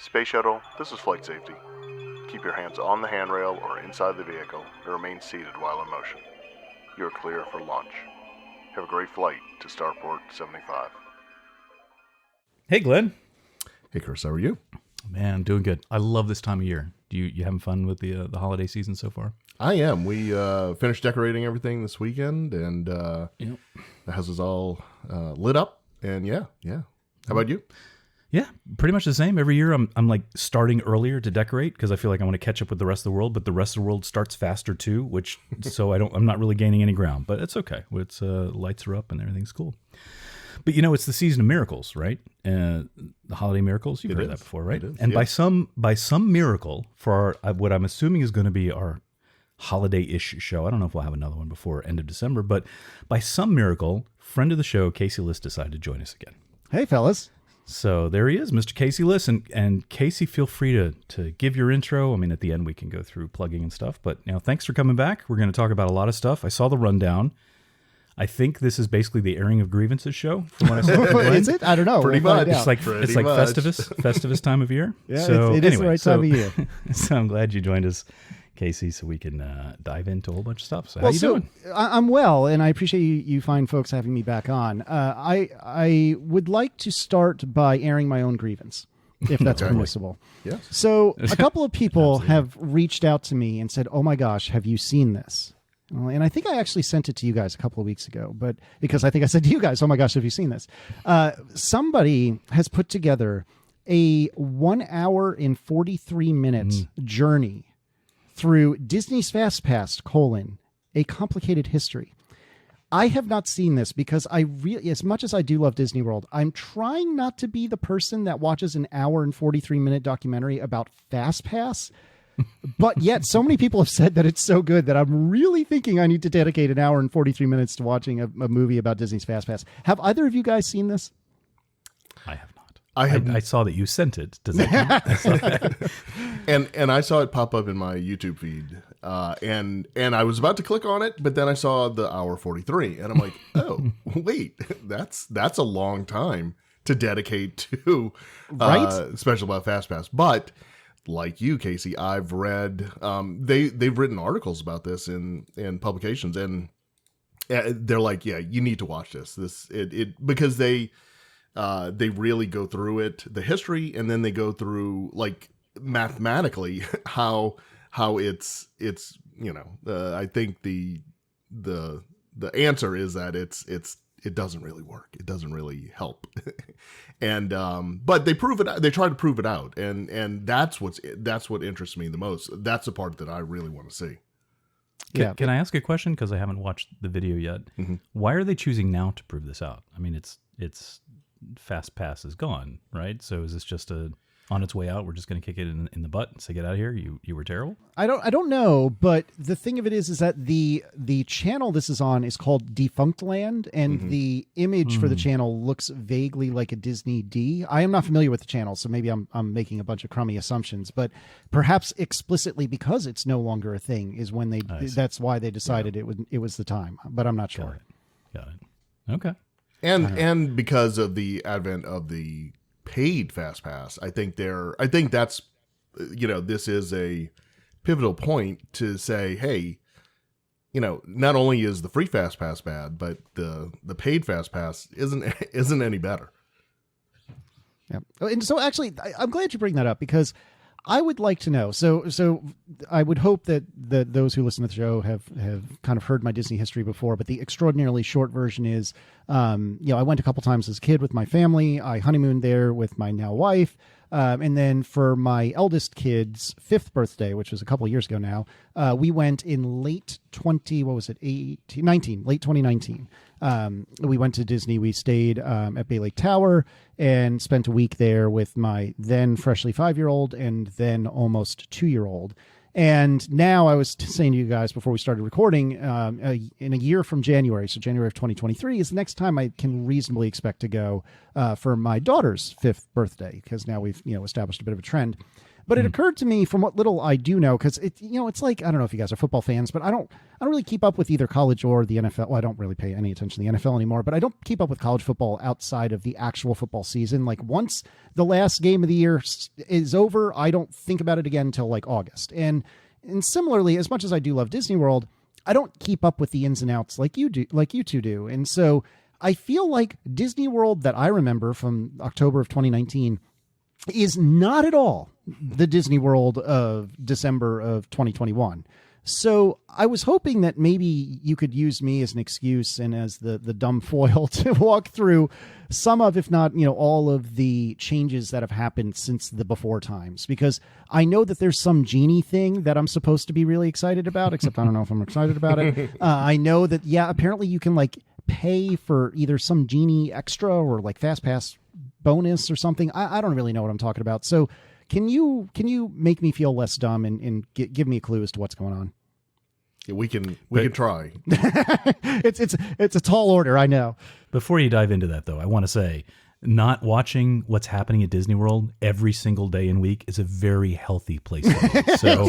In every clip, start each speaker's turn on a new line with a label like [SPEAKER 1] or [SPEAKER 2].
[SPEAKER 1] Space Shuttle, this is flight safety. Keep your hands on the handrail or inside the vehicle and remain seated while in motion. You are clear for launch. Have a great flight to Starport 75.
[SPEAKER 2] Hey, Glenn.
[SPEAKER 3] Hey, Chris, how are you?
[SPEAKER 2] Man, I'm doing good. I love this time of year. You having fun with the holiday season so far?
[SPEAKER 3] I am. We finished decorating everything this weekend, and
[SPEAKER 2] Yep.
[SPEAKER 3] the house is all lit up. And yeah. How about you?
[SPEAKER 2] Yeah, pretty much the same. Every year I'm like starting earlier to decorate because I feel like I want to catch up with the rest of the world, but the rest of the world starts faster too, which so I'm not really gaining any ground, but it's okay. It's lights are up and everything's cool. But it's the season of miracles, right? The holiday miracles. You've heard that before, right? And yeah. by some miracle for what I'm assuming is going to be our holiday-ish show. I don't know if we'll have another one before end of December, but by some miracle, friend of the show, Casey Liss, decided to join us again.
[SPEAKER 4] Hey, fellas.
[SPEAKER 2] So there he is, Mr. Casey Liss. And Casey, feel free to give your intro. I mean, at the end, we can go through plugging and stuff. But thanks for coming back. We're going to talk about a lot of stuff. I saw the rundown. I think this is basically the airing of grievances show from what I saw.
[SPEAKER 4] Is it? I don't know.
[SPEAKER 3] Pretty much.
[SPEAKER 2] It's like Festivus time of year.
[SPEAKER 4] Yeah, so, it is the right time of year.
[SPEAKER 2] So I'm glad you joined us, Casey, so we can dive into a whole bunch of stuff. So how you doing?
[SPEAKER 4] I'm well, and I appreciate you fine folks having me back on. I would like to start by airing my own grievance, if that's permissible.
[SPEAKER 3] Yes.
[SPEAKER 4] So a couple of people have reached out to me and said, "Oh my gosh, have you seen this?" And I think I actually sent it to you guys a couple of weeks ago, but because I think I said to you guys, "Oh my gosh, have you seen this?" Somebody has put together a 1 hour and 43 minute journey through Disney's FastPass, a complicated history. I have not seen this because as much as I do love Disney World, I'm trying not to be the person that watches an hour and 43 minute documentary about FastPass. But yet so many people have said that it's so good that I'm really thinking I need to dedicate an hour and 43 minutes to watching a movie about Disney's FastPass. Have either of you guys seen this?
[SPEAKER 2] I have not.
[SPEAKER 3] I
[SPEAKER 2] saw that you sent it. Does that count? I saw that.
[SPEAKER 3] and I saw it pop up in my YouTube feed, and I was about to click on it, but then I saw the hour 43, and I'm like, oh wait, that's a long time to dedicate to special about FastPass. But like you, Casey, I've read they've written articles about this in publications, and they're like, yeah, you need to watch this. Because they really go through it, the history, and then they go through like mathematically how it's I think the answer is that it doesn't really work. It doesn't really help. And but they prove it. They try to prove it out, and that's what interests me the most. That's the part that I really want to see.
[SPEAKER 2] Can I ask a question? Because I haven't watched the video yet. Mm-hmm. Why are they choosing now to prove this out? I mean, it's FastPass is gone, right? So is this just on its way out? We're just going to kick it in the butt and say, get out of here. You were terrible.
[SPEAKER 4] I don't know, but the thing of it is that the channel this is on is called Defunct Land, and the image for the channel looks vaguely like a Disney D. I am not familiar with the channel, so maybe I'm making a bunch of crummy assumptions, but perhaps explicitly because it's no longer a thing is when that's why they decided it was the time, but I'm not sure.
[SPEAKER 2] Got it. Okay.
[SPEAKER 3] And because of the advent of the paid FastPass, I think that's this is a pivotal point to say, hey, not only is the free FastPass bad, but the paid FastPass isn't any better.
[SPEAKER 4] Yeah. And so actually, I'm glad you bring that up because I would like to know. So I would hope that those who listen to the show have kind of heard my Disney history before, but the extraordinarily short version is, I went a couple times as a kid with my family. I honeymooned there with my now wife. And then for my eldest kid's 5th birthday, which was a couple of years ago now, we went in late 2019. We went to Disney. We stayed at Bay Lake Tower and spent a week there with my then freshly 5-year-old and then almost 2-year-old. And now I was saying to you guys before we started recording, in a year from January, so January of 2023 is the next time I can reasonably expect to go for my daughter's 5th birthday, because now we've established a bit of a trend. But it occurred to me from what little I do know, because it's like, I don't know if you guys are football fans, but I don't really keep up with either college or the NFL. Well, I don't really pay any attention to the NFL anymore, but I don't keep up with college football outside of the actual football season. Like once the last game of the year is over, I don't think about it again until like August. And similarly, as much as I do love Disney World, I don't keep up with the ins and outs like you two do. And so I feel like Disney World that I remember from October of 2019 is not at all the Disney World of December of 2021. So I was hoping that maybe you could use me as an excuse and as the dumb foil to walk through some of, if not, all of the changes that have happened since the before times, because I know that there's some Genie thing that I'm supposed to be really excited about, except I don't know if I'm excited about it. I know that, apparently you can like pay for either some Genie extra or like FastPass bonus or something. I don't really know what I'm talking about. So can you make me feel less dumb and give me a clue as to what's going on?
[SPEAKER 3] Yeah, we can try.
[SPEAKER 4] It's a tall order, I know.
[SPEAKER 2] Before you dive into that, though, I want to say not watching what's happening at Disney World every single day and week is a very healthy place to be. So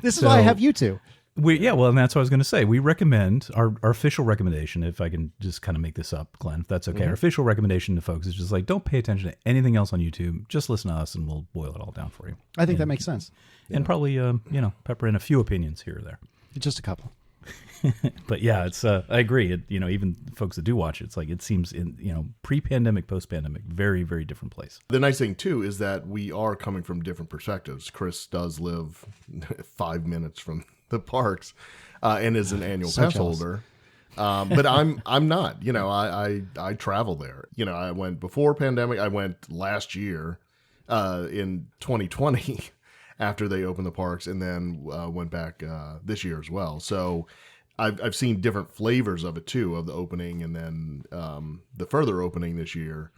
[SPEAKER 4] this is why I have you two.
[SPEAKER 2] And that's what I was going to say. We recommend our official recommendation, if I can just kind of make this up, Glenn, if that's okay. Our official recommendation to folks is just like, don't pay attention to anything else on YouTube. Just listen to us and we'll boil it all down for you.
[SPEAKER 4] I think that makes sense.
[SPEAKER 2] And probably, pepper in a few opinions here or there.
[SPEAKER 4] Just a couple.
[SPEAKER 2] But yeah, it's I agree. Even folks that do watch it, it's like it seems in pre-pandemic, post-pandemic, very, very different place.
[SPEAKER 3] The nice thing too is that we are coming from different perspectives. Chris does live 5 minutes from the parks and is an annual pass holder. But I'm not. I travel there. I went before pandemic. I went last year in 2020 after they opened the parks, and then went back this year as well. So I've seen different flavors of it too, of the opening and then the further opening this year.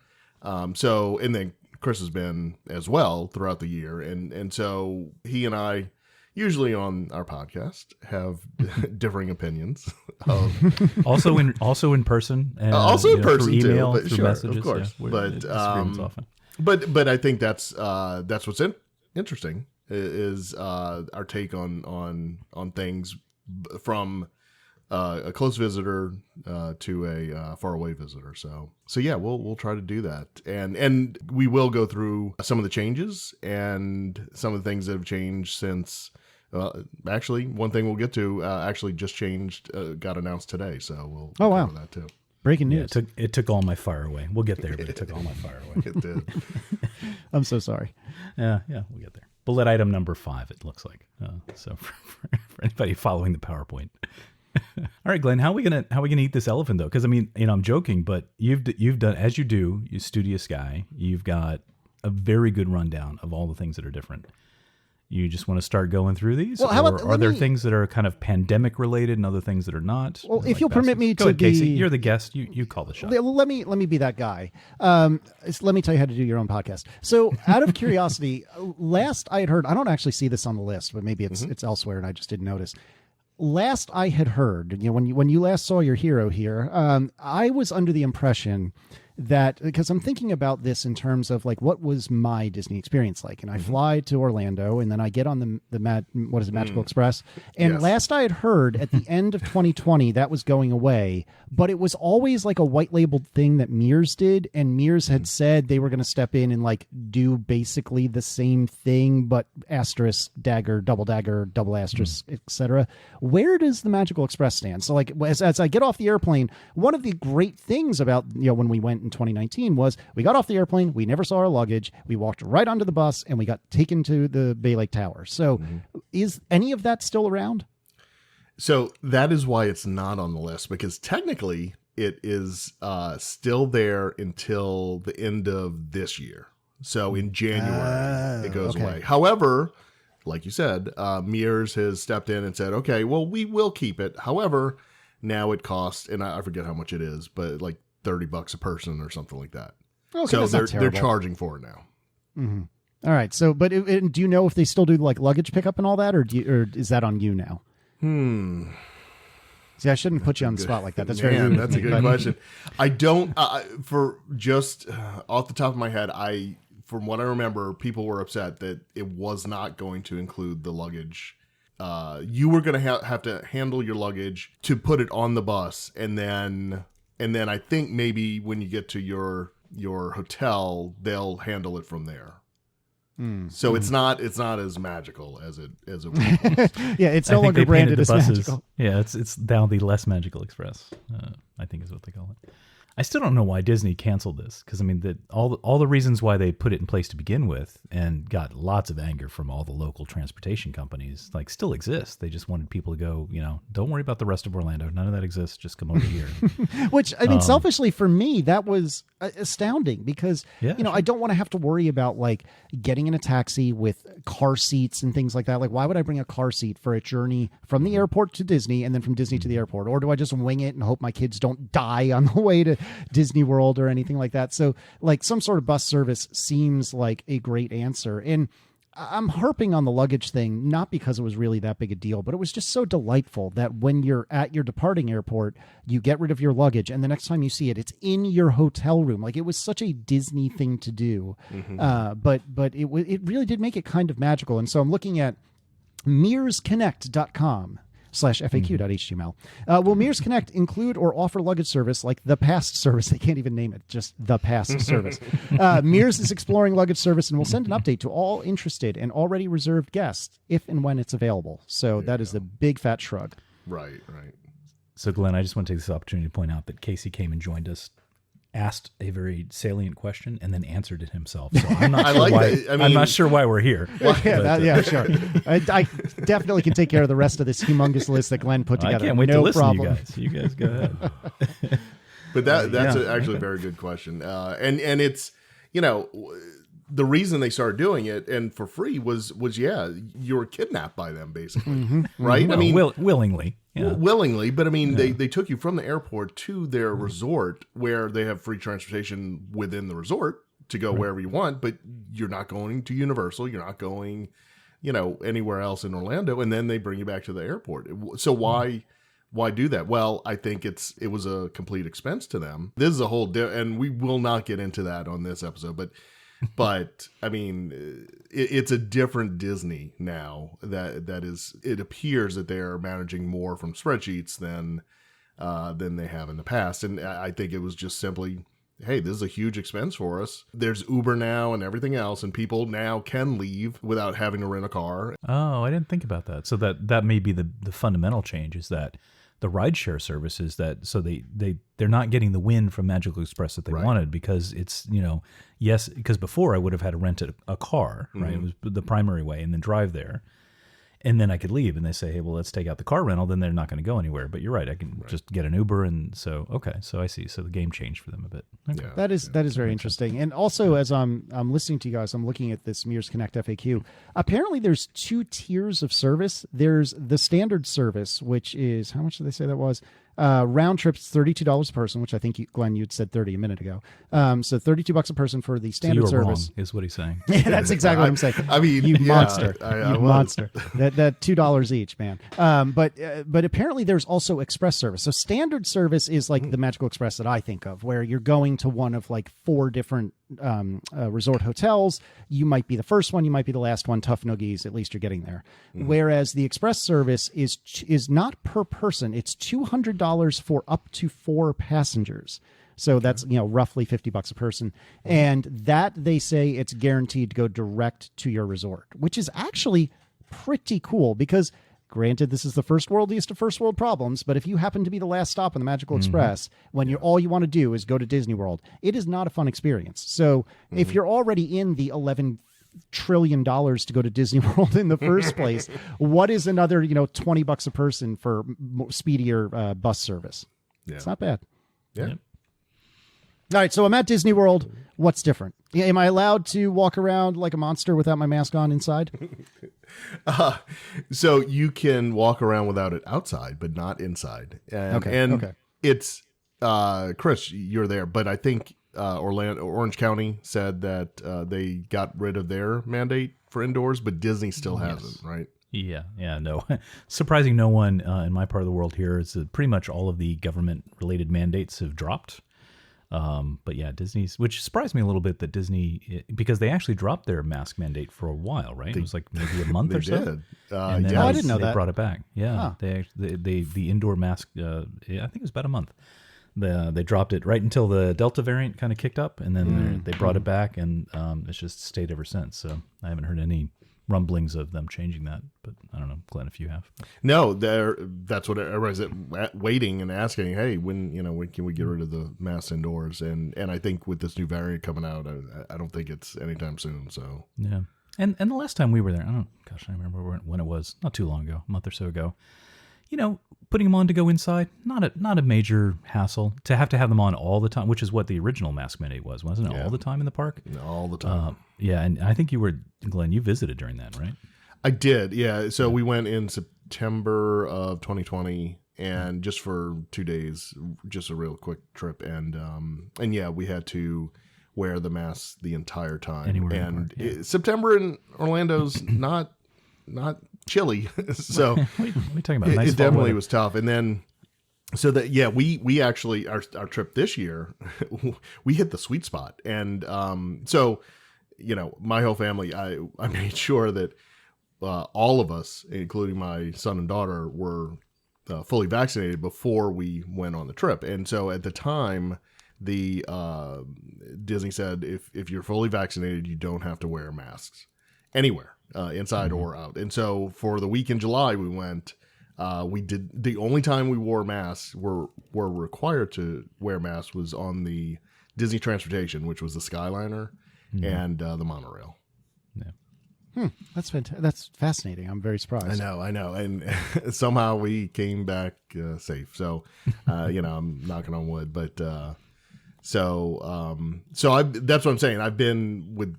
[SPEAKER 3] And then Chris has been as well throughout the year, and so he and I usually on our podcast have differing opinions.
[SPEAKER 2] Also in person, and,
[SPEAKER 3] also in person
[SPEAKER 2] through email,
[SPEAKER 3] too. But
[SPEAKER 2] through
[SPEAKER 3] sure,
[SPEAKER 2] messages,
[SPEAKER 3] of course.
[SPEAKER 2] Yeah,
[SPEAKER 3] But
[SPEAKER 2] disagreements often.
[SPEAKER 3] But I think that's what's interesting is our take on things from a close visitor to a faraway visitor. So yeah, we'll try to do that, and we will go through some of the changes and some of the things that have changed since. Actually, one thing we'll get to actually just changed, got announced today. So we'll cover that too.
[SPEAKER 4] Breaking news.
[SPEAKER 2] Yeah, it took all my fire away. We'll get there, but it took all my fire away.
[SPEAKER 3] It did.
[SPEAKER 4] I'm so sorry.
[SPEAKER 2] Yeah, we'll get there. Bullet item number 5, it looks like. So for anybody following the PowerPoint. All right, Glenn, how are we gonna eat this elephant though? Because I'm joking, but you've done, as you do, you studious guy. You've got a very good rundown of all the things that are different. You just want to start going through these?
[SPEAKER 4] Well,
[SPEAKER 2] are there things that are kind of pandemic related and other things that are not?
[SPEAKER 4] Well, if you'll permit me
[SPEAKER 2] Go
[SPEAKER 4] to
[SPEAKER 2] ahead,
[SPEAKER 4] be...
[SPEAKER 2] Casey, you're the guest. You call the shot.
[SPEAKER 4] Let me be that guy. Let me tell you how to do your own podcast. So out of curiosity, last I had heard, I don't actually see this on the list, but maybe it's elsewhere and I just didn't notice. Last I had heard, when you last saw your hero here, I was under the impression that, because I'm thinking about this in terms of like what was my Disney experience like, and I fly to Orlando and then I get on the Magical Express, and last I had heard at the end of 2020 that was going away, but it was always like a white labeled thing that Mears did, and Mears had said they were going to step in and like do basically the same thing but asterisk, dagger, double asterisk, etc. Where does the Magical Express stand? So like as I get off the airplane, one of the great things about when we went in 2019 was we got off the airplane, we never saw our luggage, we walked right onto the bus, and we got taken to the Bay Lake Tower. So is any of that still around?
[SPEAKER 3] So that is why it's not on the list, because technically it is still there until the end of this year. So in January it goes away. However, like you said, Mears has stepped in and said, okay, well, we will keep it. However, now it costs, and I forget how much it is, but like $30 a person or something like that.
[SPEAKER 4] Okay,
[SPEAKER 3] so
[SPEAKER 4] that's
[SPEAKER 3] they're charging for it now.
[SPEAKER 4] Mm-hmm. All right. So, but do you know if they still do like luggage pickup and all that, or is that on you now? See, I shouldn't put you on the spot like that. That's very rude.
[SPEAKER 3] That's a good question. I don't, for just off the top of my head, from what I remember, people were upset that it was not going to include the luggage. You were going to have to handle your luggage to put it on the bus, and then I think maybe when you get to your hotel, they'll handle it from there. So it's not as magical as it was.
[SPEAKER 4] Yeah, it's no
[SPEAKER 2] I think
[SPEAKER 4] longer
[SPEAKER 2] they
[SPEAKER 4] branded
[SPEAKER 2] painted
[SPEAKER 4] as
[SPEAKER 2] the buses.
[SPEAKER 4] magical.
[SPEAKER 2] Yeah, it's now the Less Magical Express. I think is what they call it. I still don't know why Disney canceled this, because I mean, all the reasons why they put it in place to begin with, and got lots of anger from all the local transportation companies, like still exist. They just wanted people to go, don't worry about the rest of Orlando. None of that exists. Just come over here.
[SPEAKER 4] Which, I mean, selfishly for me, that was astounding because, I don't want to have to worry about like getting in a taxi with car seats and things like that. Like, why would I bring a car seat for a journey from the airport to Disney and then from Disney to the airport? Or do I just wing it and hope my kids don't die on the way to Disney World or anything like that? So like some sort of bus service seems like a great answer. And I'm harping on the luggage thing, not because it was really that big a deal, but it was just so delightful that when you're at your departing airport, you get rid of your luggage, and the next time you see it, it's in your hotel room. Like, it was such a Disney thing to do. But it really did make it kind of magical. And so I'm looking at mearsconnect.com/FAQ.html. Will Mears Connect include or offer luggage service like the Past service? They can't even name it, just the Past service. Mears is exploring luggage service and will send an update to all interested and already reserved guests if and when it's available. So that is the big fat shrug.
[SPEAKER 3] Right.
[SPEAKER 2] So Glenn, I just want to take this opportunity to point out that Casey came and joined us, asked a very salient question, and then answered it himself. So I'm not sure why. I'm not sure why we're here.
[SPEAKER 4] Sure. I definitely can take care of the rest of this humongous list that Glenn put together.
[SPEAKER 2] I can't wait to listen
[SPEAKER 4] problem.
[SPEAKER 2] to you guys. You guys go ahead.
[SPEAKER 3] But that's actually a very good question. And it's, the reason they started doing it and for free was you were kidnapped by them basically, right?
[SPEAKER 2] Well,
[SPEAKER 3] I mean,
[SPEAKER 2] willingly. Yeah.
[SPEAKER 3] Willingly, but I mean, they took you from the airport to their resort where they have free transportation within the resort to go wherever you want, but you're not going to Universal. You're not going, anywhere else in Orlando. And then they bring you back to the airport. So why do that? Well, I think it was a complete expense to them. This is a whole, and we will not get into that on this episode, but I mean, it's a different Disney now that is, it appears that they're managing more from spreadsheets than they have in the past. And I think it was just simply, hey, this is a huge expense for us. There's Uber now and everything else, and people now can leave without having to rent a car.
[SPEAKER 2] Oh, I didn't think about that. So that may be the fundamental change, is that the rideshare services they're not getting the win from Magical Express that they wanted, because it's, yes, because before I would have had to rent a car, right? It was the primary way, and then drive there. And then I could leave, and they say, hey, well, let's take out the car rental. Then they're not going to go anywhere. But you're right. I can just get an Uber. And so, okay. So I see. So the game changed for them a bit. Okay.
[SPEAKER 4] That is very interesting. And also, as I'm listening to you guys, I'm looking at this Mears Connect FAQ. Apparently, there's 2 tiers of service. There's the standard service, which is, how much did they say that was? Round trip's $32 a person, which I think Glenn, you'd said 30 a minute ago. So $32 a person for the standard service.
[SPEAKER 2] Wrong, is what he's saying.
[SPEAKER 4] Yeah, that's exactly what I'm saying.
[SPEAKER 3] I mean,
[SPEAKER 4] you monster,
[SPEAKER 3] I
[SPEAKER 4] monster. That $2 each, man. But apparently there's also express service. So standard service is like the Magical Express that I think of, where you're going to one of like 4 different resort hotels. You might be the first one, you might be the last one. Tough noogies, at least you're getting there. Whereas the express service is not per person. It's $200 for up to 4 passengers. So that's, roughly $50 a person. And that, they say, it's guaranteed to go direct to your resort, which is actually pretty cool, because granted, this is the first worldiest of first world problems, but if you happen to be the last stop on the Magical Express, when all you want to do is go to Disney World, it is not a fun experience. So if you're already in the $11 trillion to go to Disney World in the first place, what is another, $20 a person for speedier bus service? Yeah. It's not bad.
[SPEAKER 3] Yeah.
[SPEAKER 2] Yep.
[SPEAKER 4] All right, so I'm at Disney World. What's different? Am I allowed to walk around like a monster without my mask on inside?
[SPEAKER 3] So you can walk around without it outside, but not inside. And it's Chris, you're there, but I think Orange County said that they got rid of their mandate for indoors, but Disney still hasn't, right?
[SPEAKER 2] Yeah, no. Surprising no one in my part of the world here is that pretty much all of the government-related mandates have dropped. But yeah, Disney's, which surprised me a little bit that Disney, because they actually dropped their mask mandate for a while, right? It was like maybe a month
[SPEAKER 3] They
[SPEAKER 2] or so.
[SPEAKER 3] did.
[SPEAKER 2] And then
[SPEAKER 3] Yeah.
[SPEAKER 4] Oh, I didn't know
[SPEAKER 2] they
[SPEAKER 4] that.
[SPEAKER 2] brought it back. Yeah,
[SPEAKER 4] Huh.
[SPEAKER 2] the indoor mask. I think it was about a month. They dropped it right until the Delta variant kind of kicked up, and then they brought it back, and it's just stayed ever since. So I haven't heard any rumblings of them changing that, but I don't know, Glenn, if you have.
[SPEAKER 3] No, that's what everybody's waiting and asking. Hey, when can we get rid of the masks indoors? And I think with this new variant coming out, I don't think it's anytime soon. So
[SPEAKER 2] Yeah, and the last time we were there, I remember when it was, not too long ago, a month or so ago. Putting them on to go inside, not a major hassle. To have them on all the time, which is what the original mask mandate was, wasn't it?
[SPEAKER 3] Yeah.
[SPEAKER 2] All the time in the park.
[SPEAKER 3] all the time.
[SPEAKER 2] Yeah, and I think you were, Glenn, you visited during that, right?
[SPEAKER 3] I did, yeah. So we went in September of 2020, and just for 2 days, just a real quick trip, and yeah, we had to wear the mask the entire time.
[SPEAKER 2] Anywhere in the
[SPEAKER 3] and
[SPEAKER 2] park, yeah.
[SPEAKER 3] September in Orlando's not chilly, so
[SPEAKER 2] What are you talking about?
[SPEAKER 3] it
[SPEAKER 2] Nice fall
[SPEAKER 3] definitely
[SPEAKER 2] weather.
[SPEAKER 3] was tough. And then so that we actually our trip this year we hit the sweet spot, and so my whole family, I made sure that all of us, including my son and daughter, were fully vaccinated before we went on the trip. And so at the time, the Disney said if you're fully vaccinated, you don't have to wear masks anywhere, inside or out. And so for the week in July, we went. We did, the only time we wore masks, were required to wear masks, was on the Disney Transportation, which was the Skyliner and the monorail.
[SPEAKER 4] That's fantastic. That's fascinating. I'm very surprised.
[SPEAKER 3] I know, and somehow we came back safe. So, I'm knocking on wood, but that's what I'm saying. I've been with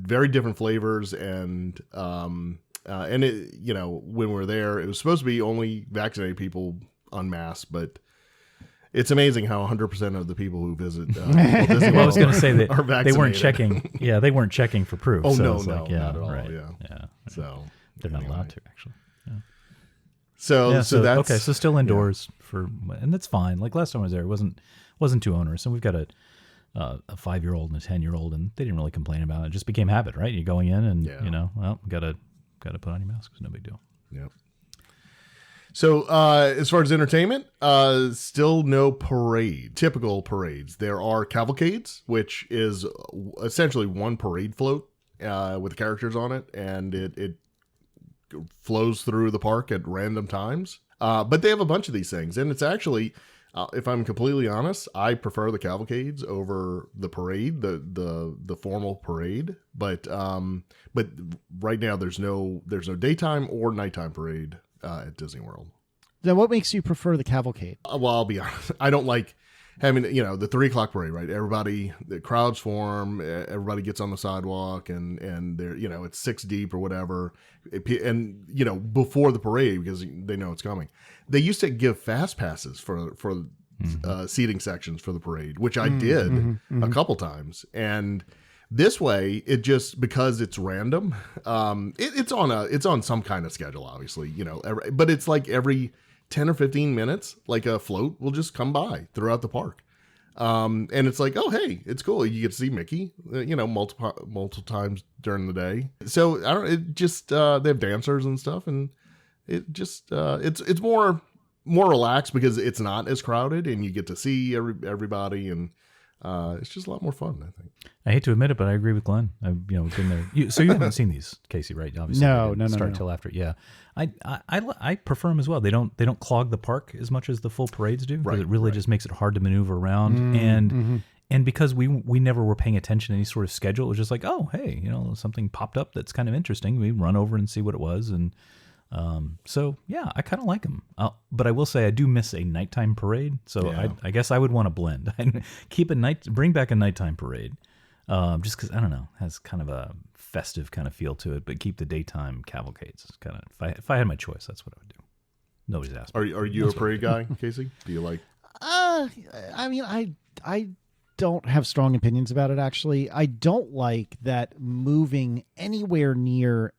[SPEAKER 3] very different flavors, and it, when we're there, it was supposed to be only vaccinated people unmasked, but it's amazing how 100% of the people who visit Walt Disney World
[SPEAKER 2] Well, I was going to say that
[SPEAKER 3] are
[SPEAKER 2] they weren't
[SPEAKER 3] vaccinated.
[SPEAKER 2] checking. Yeah, they weren't checking for proof.
[SPEAKER 3] Oh,
[SPEAKER 2] so
[SPEAKER 3] no,
[SPEAKER 2] it's
[SPEAKER 3] no,
[SPEAKER 2] like, yeah,
[SPEAKER 3] not at all,
[SPEAKER 2] right.
[SPEAKER 3] yeah. So
[SPEAKER 2] they're not
[SPEAKER 3] anyway.
[SPEAKER 2] allowed to actually.
[SPEAKER 3] So
[SPEAKER 2] Yeah,
[SPEAKER 3] so that's
[SPEAKER 2] okay. So still indoors and that's fine. Like last time I was there, it wasn't too onerous. And we've got a 5-year-old and a 10-year-old, and they didn't really complain about it. It just became habit, right? You're going in, and gotta put on your mask. It's no big deal.
[SPEAKER 3] Yep. So as far as entertainment, still no typical parades. There are cavalcades, which is essentially one parade float with characters on it, and it flows through the park at random times. But they have a bunch of these things, and it's actually, if I'm completely honest, I prefer the cavalcades over the parade, the formal parade. But right now there's no daytime or nighttime parade at Disney World.
[SPEAKER 4] Then what makes you prefer the cavalcade?
[SPEAKER 3] Well, I'll be honest, I don't like having the 3:00 parade, right? The crowds form, everybody gets on the sidewalk, and they're it's 6 deep or whatever, and before the parade, because they know it's coming. They used to give fast passes for seating sections for the parade, which I did a couple times, and this way, it just, because it's random, it's on some kind of schedule, obviously, but it's like every 10 or 15 minutes, like a float will just come by throughout the park. And it's like, oh, hey, it's cool. You get to see Mickey, multiple times during the day. So it just, they have dancers and stuff, and it just, it's more relaxed because it's not as crowded, and you get to see everybody, and it's just a lot more fun, I think.
[SPEAKER 2] I hate to admit it, but I agree with Glenn. I've been there. So you haven't seen these, Casey, right? Obviously,
[SPEAKER 4] No,
[SPEAKER 2] they
[SPEAKER 4] no,
[SPEAKER 2] didn't
[SPEAKER 4] no,
[SPEAKER 2] start
[SPEAKER 4] no.
[SPEAKER 2] till after. Yeah, I prefer them as well. They don't clog the park as much as the full parades do, because it really just makes it hard to maneuver around. And because we never were paying attention to any sort of schedule, it was just like, oh, hey, something popped up that's kind of interesting. We run over and see what it was, and so yeah, I kind of like them. But I will say I do miss a nighttime parade. So
[SPEAKER 3] Yeah.
[SPEAKER 2] I guess I would want to blend. Bring back a nighttime parade. Just because, I don't know, has kind of a festive kind of feel to it, but keep the daytime cavalcades. Kind of, if I had my choice, that's what I would do. Nobody's asked me.
[SPEAKER 3] Are you a parade guy, Casey? Do you like?
[SPEAKER 4] I mean, I don't have strong opinions about it, actually. I don't like that moving anywhere near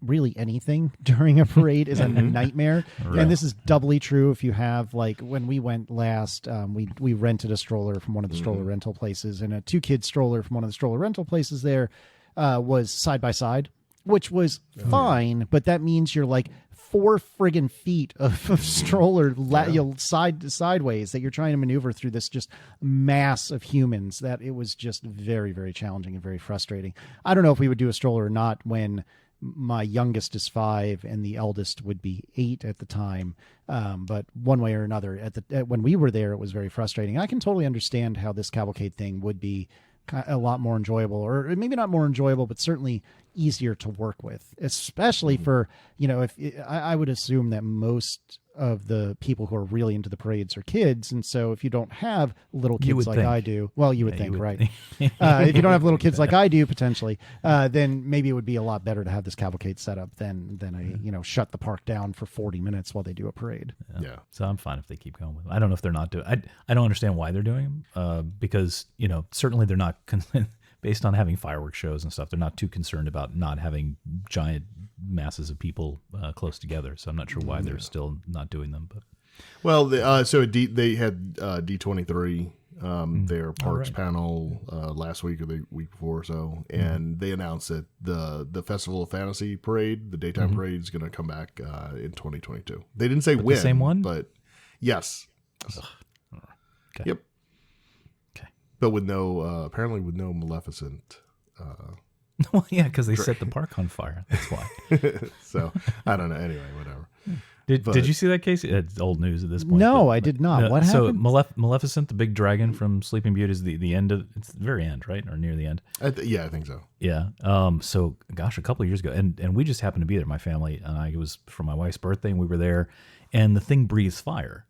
[SPEAKER 4] really anything during a parade is a nightmare.
[SPEAKER 2] Right.
[SPEAKER 4] And this is doubly true if you have, like, when we went last, we rented a stroller from one of the stroller rental places, and a 2-kid stroller from one of the stroller rental places there was side by side, which was fine, but that means you're like 4 friggin' feet of stroller sideways that you're trying to maneuver through this just mass of humans, that it was just very, very challenging and very frustrating. I don't know if we would do a stroller or not when my youngest is 5 and the eldest would be 8 at the time. But one way or another, when we were there, it was very frustrating. I can totally understand how this cavalcade thing would be a lot more enjoyable, or maybe not more enjoyable, but certainly easier to work with, especially for, if I would assume that most of the people who are really into the parades are kids. And so if you don't have little kids like I do, well, you would think, right? If you don't have little kids like I do, potentially, then maybe it would be a lot better to have this cavalcade set up than shut the park down for 40 minutes while they do a parade.
[SPEAKER 3] Yeah.
[SPEAKER 2] So I'm fine if they keep going with it. I don't know if they're not doing. I don't understand why they're doing them, because certainly they're not based on having fireworks shows and stuff. They're not too concerned about not having giant masses of people close together. So I'm not sure why they're still not doing them. But
[SPEAKER 3] so they had D23 their parks panel last week or the week before or so, and they announced that the Festival of Fantasy parade, the daytime parade, is going to come back in 2022. They didn't say when,
[SPEAKER 2] the same one,
[SPEAKER 3] but yes.
[SPEAKER 2] Okay.
[SPEAKER 3] Yep.
[SPEAKER 2] Okay.
[SPEAKER 3] But with apparently with no Maleficent.
[SPEAKER 2] Well, yeah, because they set the park on fire. That's why.
[SPEAKER 3] So I don't know. Anyway, whatever.
[SPEAKER 2] Did you see that, Casey? It's old news at this point.
[SPEAKER 4] No, I did not. What happened?
[SPEAKER 2] So Maleficent, the big dragon from Sleeping Beauty, is the end of it's the very end, right, or near the end?
[SPEAKER 3] Yeah, I think so.
[SPEAKER 2] Yeah. So gosh, a couple of years ago, and we just happened to be there. My family and I. It was for my wife's birthday, and we were there, and the thing breathes fire,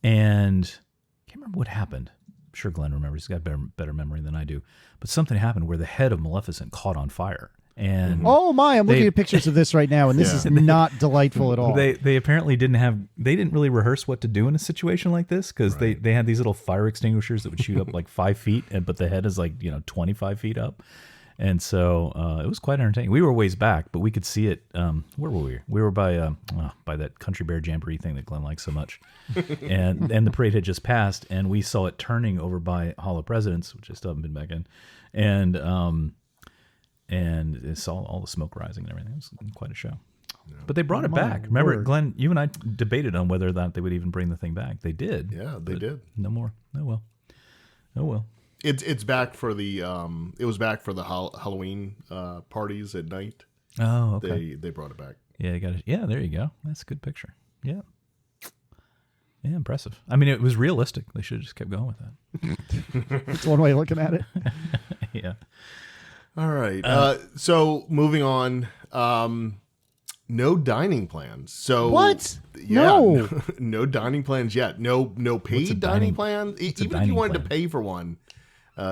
[SPEAKER 2] and I can't remember what happened. I'm sure Glenn remembers. He's got better memory than I do. But something happened where the head of Maleficent caught on fire. And
[SPEAKER 4] oh my! I'm looking at pictures of this right now, and this is not delightful at all.
[SPEAKER 2] They apparently didn't really rehearse what to do in a situation like this, because they had these little fire extinguishers that would shoot up like 5 feet, but the head is like 25 feet up, and so it was quite entertaining. We were ways back, but we could see it. Where were we? We were by that Country Bear Jamboree thing that Glenn likes so much, and the parade had just passed, and we saw it turning over by Hall of Presidents, which I still haven't been back in, and it saw all the smoke rising and everything. It was quite a show. Yeah. But they brought it back. Remember, Glenn, you and I debated on whether or not they would even bring the thing back. They did.
[SPEAKER 3] Yeah, they did.
[SPEAKER 2] No more. Oh well.
[SPEAKER 3] It's back for the it was back for the Halloween parties at night.
[SPEAKER 2] Oh, okay.
[SPEAKER 3] They brought it back.
[SPEAKER 2] Yeah, you got it. Yeah, there you go. That's a good picture. Yeah. Yeah, impressive. I mean, it was realistic. They should have just kept going with that.
[SPEAKER 4] That's one way of looking at it.
[SPEAKER 2] Yeah.
[SPEAKER 3] All right. So moving on, no dining plans. So
[SPEAKER 4] what?
[SPEAKER 3] Yeah, no dining plans yet. No paid dining plans. Even if you wanted to pay for one,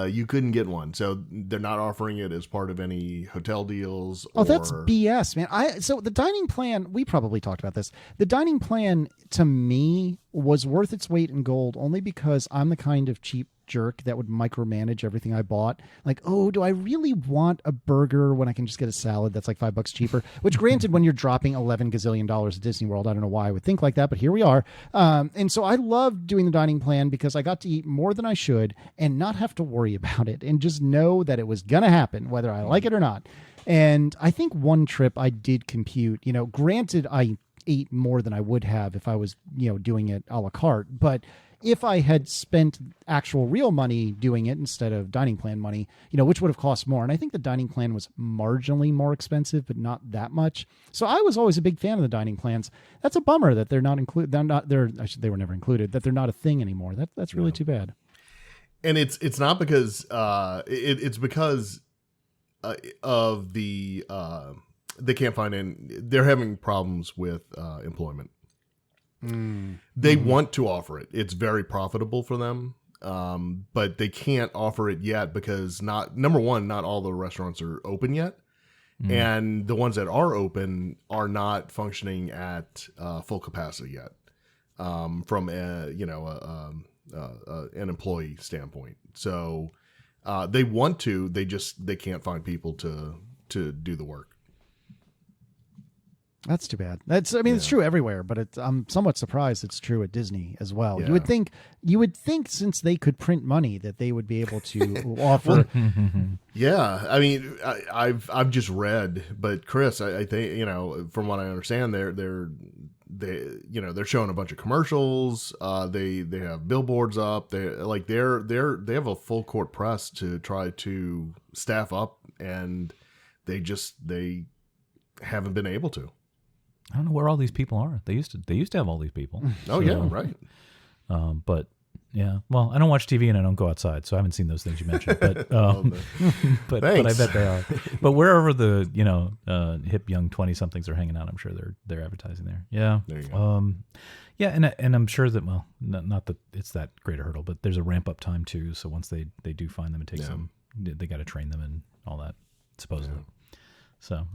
[SPEAKER 3] you couldn't get one. So they're not offering it as part of any hotel deals.
[SPEAKER 4] Oh, that's BS, man. So the dining plan, we probably talked about this. The dining plan to me was worth its weight in gold only because I'm the kind of cheap jerk that would micromanage everything I bought. Like, oh, do I really want a burger when I can just get a salad that's like $5 cheaper? Which, granted, when you're dropping $11 gazillion at Disney World, I don't know why I would think like that, but here we are. And so I loved doing the dining plan because I got to eat more than I should and not have to worry about it and just know that it was going to happen, whether I like it or not. And I think one trip I did compute, granted, I ate more than I would have if I was, doing it a la carte, but if I had spent actual real money doing it instead of dining plan money, which would have cost more. And I think the dining plan was marginally more expensive, but not that much. So I was always a big fan of the dining plans. That's a bummer that they're not included. They were never included, that they're not a thing anymore. That's really too bad.
[SPEAKER 3] And it's not because it's because of the they can't find they're having problems with employment. They want to offer it. It's very profitable for them, but they can't offer it yet because number one, not all the restaurants are open yet, and the ones that are open are not functioning at full capacity yet from an employee standpoint. So they want to, they can't find people to do the work.
[SPEAKER 4] That's too bad. It's true everywhere, but I'm somewhat surprised it's true at Disney as well.
[SPEAKER 3] Yeah.
[SPEAKER 4] You would think since they could print money that they would be able to offer.
[SPEAKER 3] Yeah, I mean, I've just read, but Chris, I think from what I understand, they're showing a bunch of commercials. They have billboards up. They have a full court press to try to staff up, and they haven't been able to.
[SPEAKER 2] I don't know where all these people are. They used to have all these people.
[SPEAKER 3] Oh, yeah, right.
[SPEAKER 2] But yeah, well, I don't watch TV and I don't go outside, so I haven't seen those things you mentioned. But but I bet they are. But wherever the hip young 20-somethings are hanging out, I'm sure they're advertising there. Yeah.
[SPEAKER 3] There you go.
[SPEAKER 2] Yeah, and I'm sure that not that it's that great a hurdle, but there's a ramp up time too. So once they do find them, it takes them. They got to train them and all that, supposedly. Yeah. So,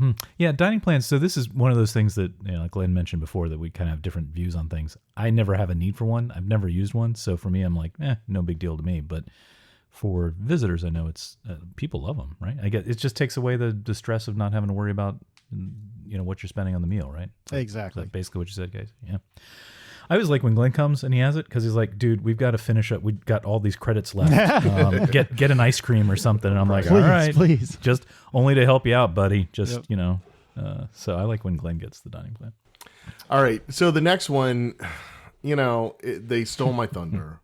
[SPEAKER 2] dining plans. So this is one of those things that, like Glenn mentioned before, that we kind of have different views on things. I never have a need for one. I've never used one. So for me, I'm like, no big deal to me. But for visitors, I know it's people love them, right? I get it just takes away the stress of not having to worry about, what you're spending on the meal, right?
[SPEAKER 4] Exactly.
[SPEAKER 2] That's basically what you said, guys. Yeah. I always like when Glenn comes and he has it because he's like, dude, we've got to finish up. We've got all these credits left. Get an ice cream or something. And I'm like, all right,
[SPEAKER 4] please.
[SPEAKER 2] Just only to help you out, buddy. Just, so I like when Glenn gets the dining plan.
[SPEAKER 3] All right. So the next one, they stole my thunder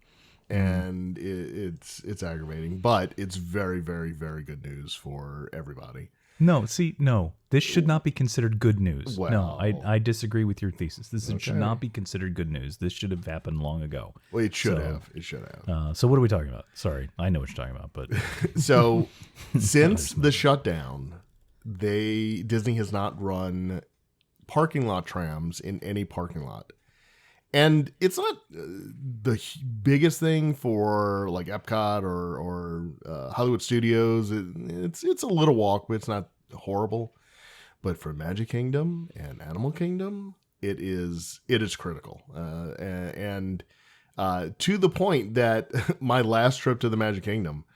[SPEAKER 3] and it's aggravating, but it's very, very, very good news for everybody.
[SPEAKER 2] No, this should not be considered good news.
[SPEAKER 3] Well,
[SPEAKER 2] no, I disagree with your thesis. Should not be considered good news. This should have happened long ago.
[SPEAKER 3] Well, it should have. It should have.
[SPEAKER 2] So what are we talking about? Sorry, I know what you're talking about, but
[SPEAKER 3] so since the shutdown, Disney has not run parking lot trams in any parking lot. And it's not the biggest thing for like Epcot or Hollywood Studios. It's a little walk, but it's not horrible. But for Magic Kingdom and Animal Kingdom, it is critical. And to the point that my last trip to the Magic Kingdom,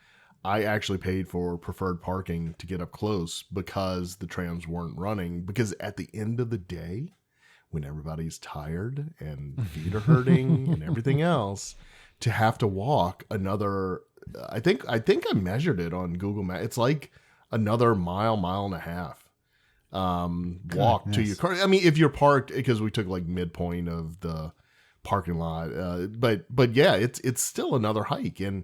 [SPEAKER 3] I actually paid for preferred parking to get up close because the trams weren't running. Because at the end of the day, when everybody's tired and feet are hurting and everything else, to have to walk another, I think I measured it on Google Maps. It's like another mile and a half walk to your car. I mean, if you're parked, because we took like midpoint of the parking lot, but yeah, it's still another hike, and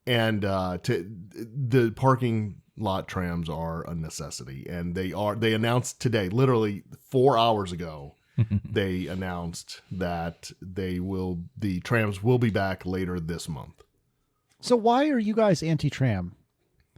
[SPEAKER 3] the parking lot trams are a necessity, and they announced today, literally 4 hours ago. They announced that the trams will be back later this month.
[SPEAKER 4] So why are you guys anti-tram?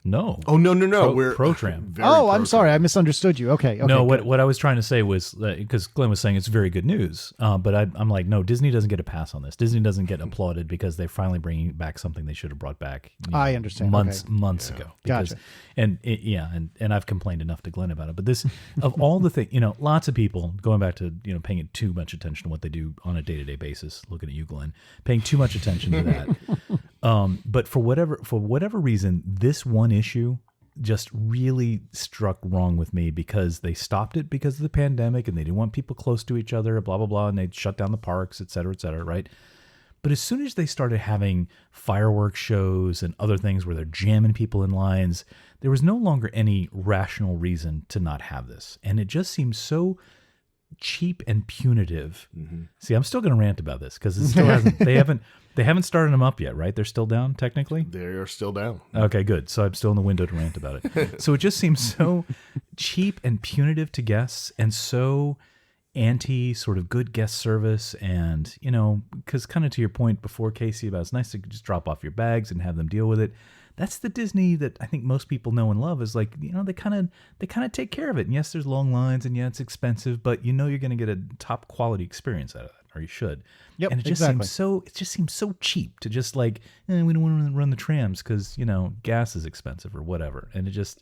[SPEAKER 2] No.
[SPEAKER 3] Oh, no. We're
[SPEAKER 2] pro-tram.
[SPEAKER 4] I'm sorry. I misunderstood you. Okay.
[SPEAKER 2] No, what I was trying to say was, because Glenn was saying it's very good news, but I'm like, no, Disney doesn't get a pass on this. Disney doesn't get applauded because they're finally bringing back something they should have brought back.
[SPEAKER 4] I understand.
[SPEAKER 2] Months ago.
[SPEAKER 4] Gotcha.
[SPEAKER 2] And I've complained enough to Glenn about it. But this, of all the things, lots of people, going back to, paying too much attention to what they do on a day-to-day basis, looking at you, Glenn, paying too much attention to that. But for whatever reason, this one issue just really struck wrong with me, because they stopped it because of the pandemic and they didn't want people close to each other, blah, blah, blah. And they shut down the parks, et cetera, right? But as soon as they started having fireworks shows and other things where they're jamming people in lines, there was no longer any rational reason to not have this. And it just seems so cheap and punitive. Mm-hmm. See, I'm still going to rant about this because it still hasn't. They haven't started them up yet, right? They're still down technically.
[SPEAKER 3] They are still down.
[SPEAKER 2] Okay, good. So I'm still in the window to rant about it. So it just seems so cheap and punitive to guests, and so anti sort of good guest service. And because kind of to your point before, Casey, about it's nice to just drop off your bags and have them deal with it. That's the Disney that I think most people know and love, is like, they kind of take care of it. And yes, there's long lines, and yeah, it's expensive, but you're going to get a top quality experience out of that, or you should.
[SPEAKER 4] Yep,
[SPEAKER 2] and it just seems so cheap to just like, we don't want to run the trams because, gas is expensive or whatever. And it just,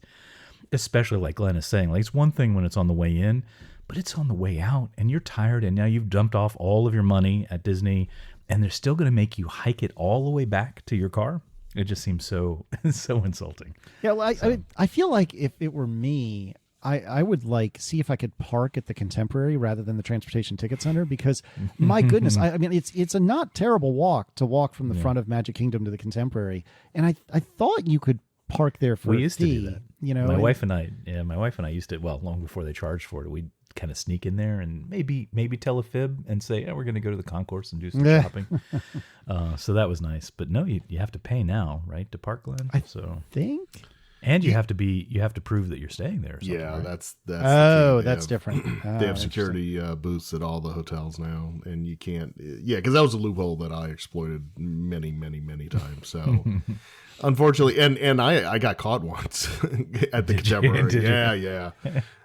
[SPEAKER 2] especially like Glenn is saying, like, it's one thing when it's on the way in, but it's on the way out and you're tired, and now you've dumped off all of your money at Disney, and they're still going to make you hike it all the way back to your car. It just seems so insulting.
[SPEAKER 4] Yeah, well, I feel like if it were me, I would see if I could park at the Contemporary rather than the Transportation Ticket Center, because my goodness, I mean it's a not terrible walk from the front of Magic Kingdom to the Contemporary, and I thought you could park there for
[SPEAKER 2] We
[SPEAKER 4] a
[SPEAKER 2] used
[SPEAKER 4] fee,
[SPEAKER 2] to do that.
[SPEAKER 4] you know.
[SPEAKER 2] My wife and I used to, long before they charged for it, we'd kind of sneak in there and maybe tell a fib and say, we're going to go to the concourse and do some shopping. So that was nice. But no, you have to pay now, right, to park, Glenn?
[SPEAKER 4] Think.
[SPEAKER 2] And you have to prove that you're staying there. Or something,
[SPEAKER 3] Yeah,
[SPEAKER 2] right?
[SPEAKER 3] that's
[SPEAKER 4] That's different.
[SPEAKER 3] They have security booths at all the hotels now, and you can't. Yeah, because that was a loophole that I exploited many times. So, unfortunately, and I got caught once at the Contemporary. Yeah.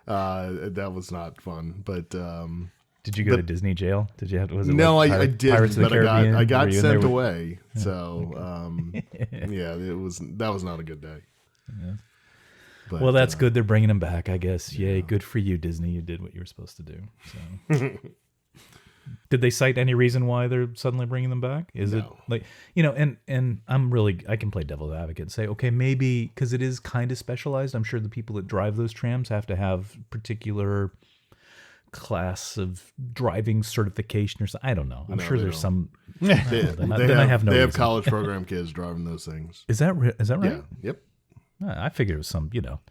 [SPEAKER 3] That was not fun. But
[SPEAKER 2] did you go to Disney jail? Did you have? Was it
[SPEAKER 3] no,
[SPEAKER 2] like
[SPEAKER 3] I did,
[SPEAKER 2] Pirates of the
[SPEAKER 3] but
[SPEAKER 2] Caribbean?
[SPEAKER 3] I got
[SPEAKER 2] Were you in
[SPEAKER 3] sent
[SPEAKER 2] there with-
[SPEAKER 3] away. So, that was not a good day.
[SPEAKER 2] Yeah.
[SPEAKER 3] But,
[SPEAKER 2] Well, that's good. They're bringing them back, I guess. Yay, good for you, Disney. You did what you were supposed to do. So, did they cite any reason why they're suddenly bringing them back? Is it like, and I can play devil's advocate and say, okay, maybe because it is kind of specialized. I'm sure the people that drive those trams have to have particular class of driving certification or something. I don't know. I'm sure there's some.
[SPEAKER 3] They have college program kids driving those things.
[SPEAKER 2] Is that right?
[SPEAKER 3] Yeah. Yep.
[SPEAKER 2] I figured it was some,
[SPEAKER 3] No,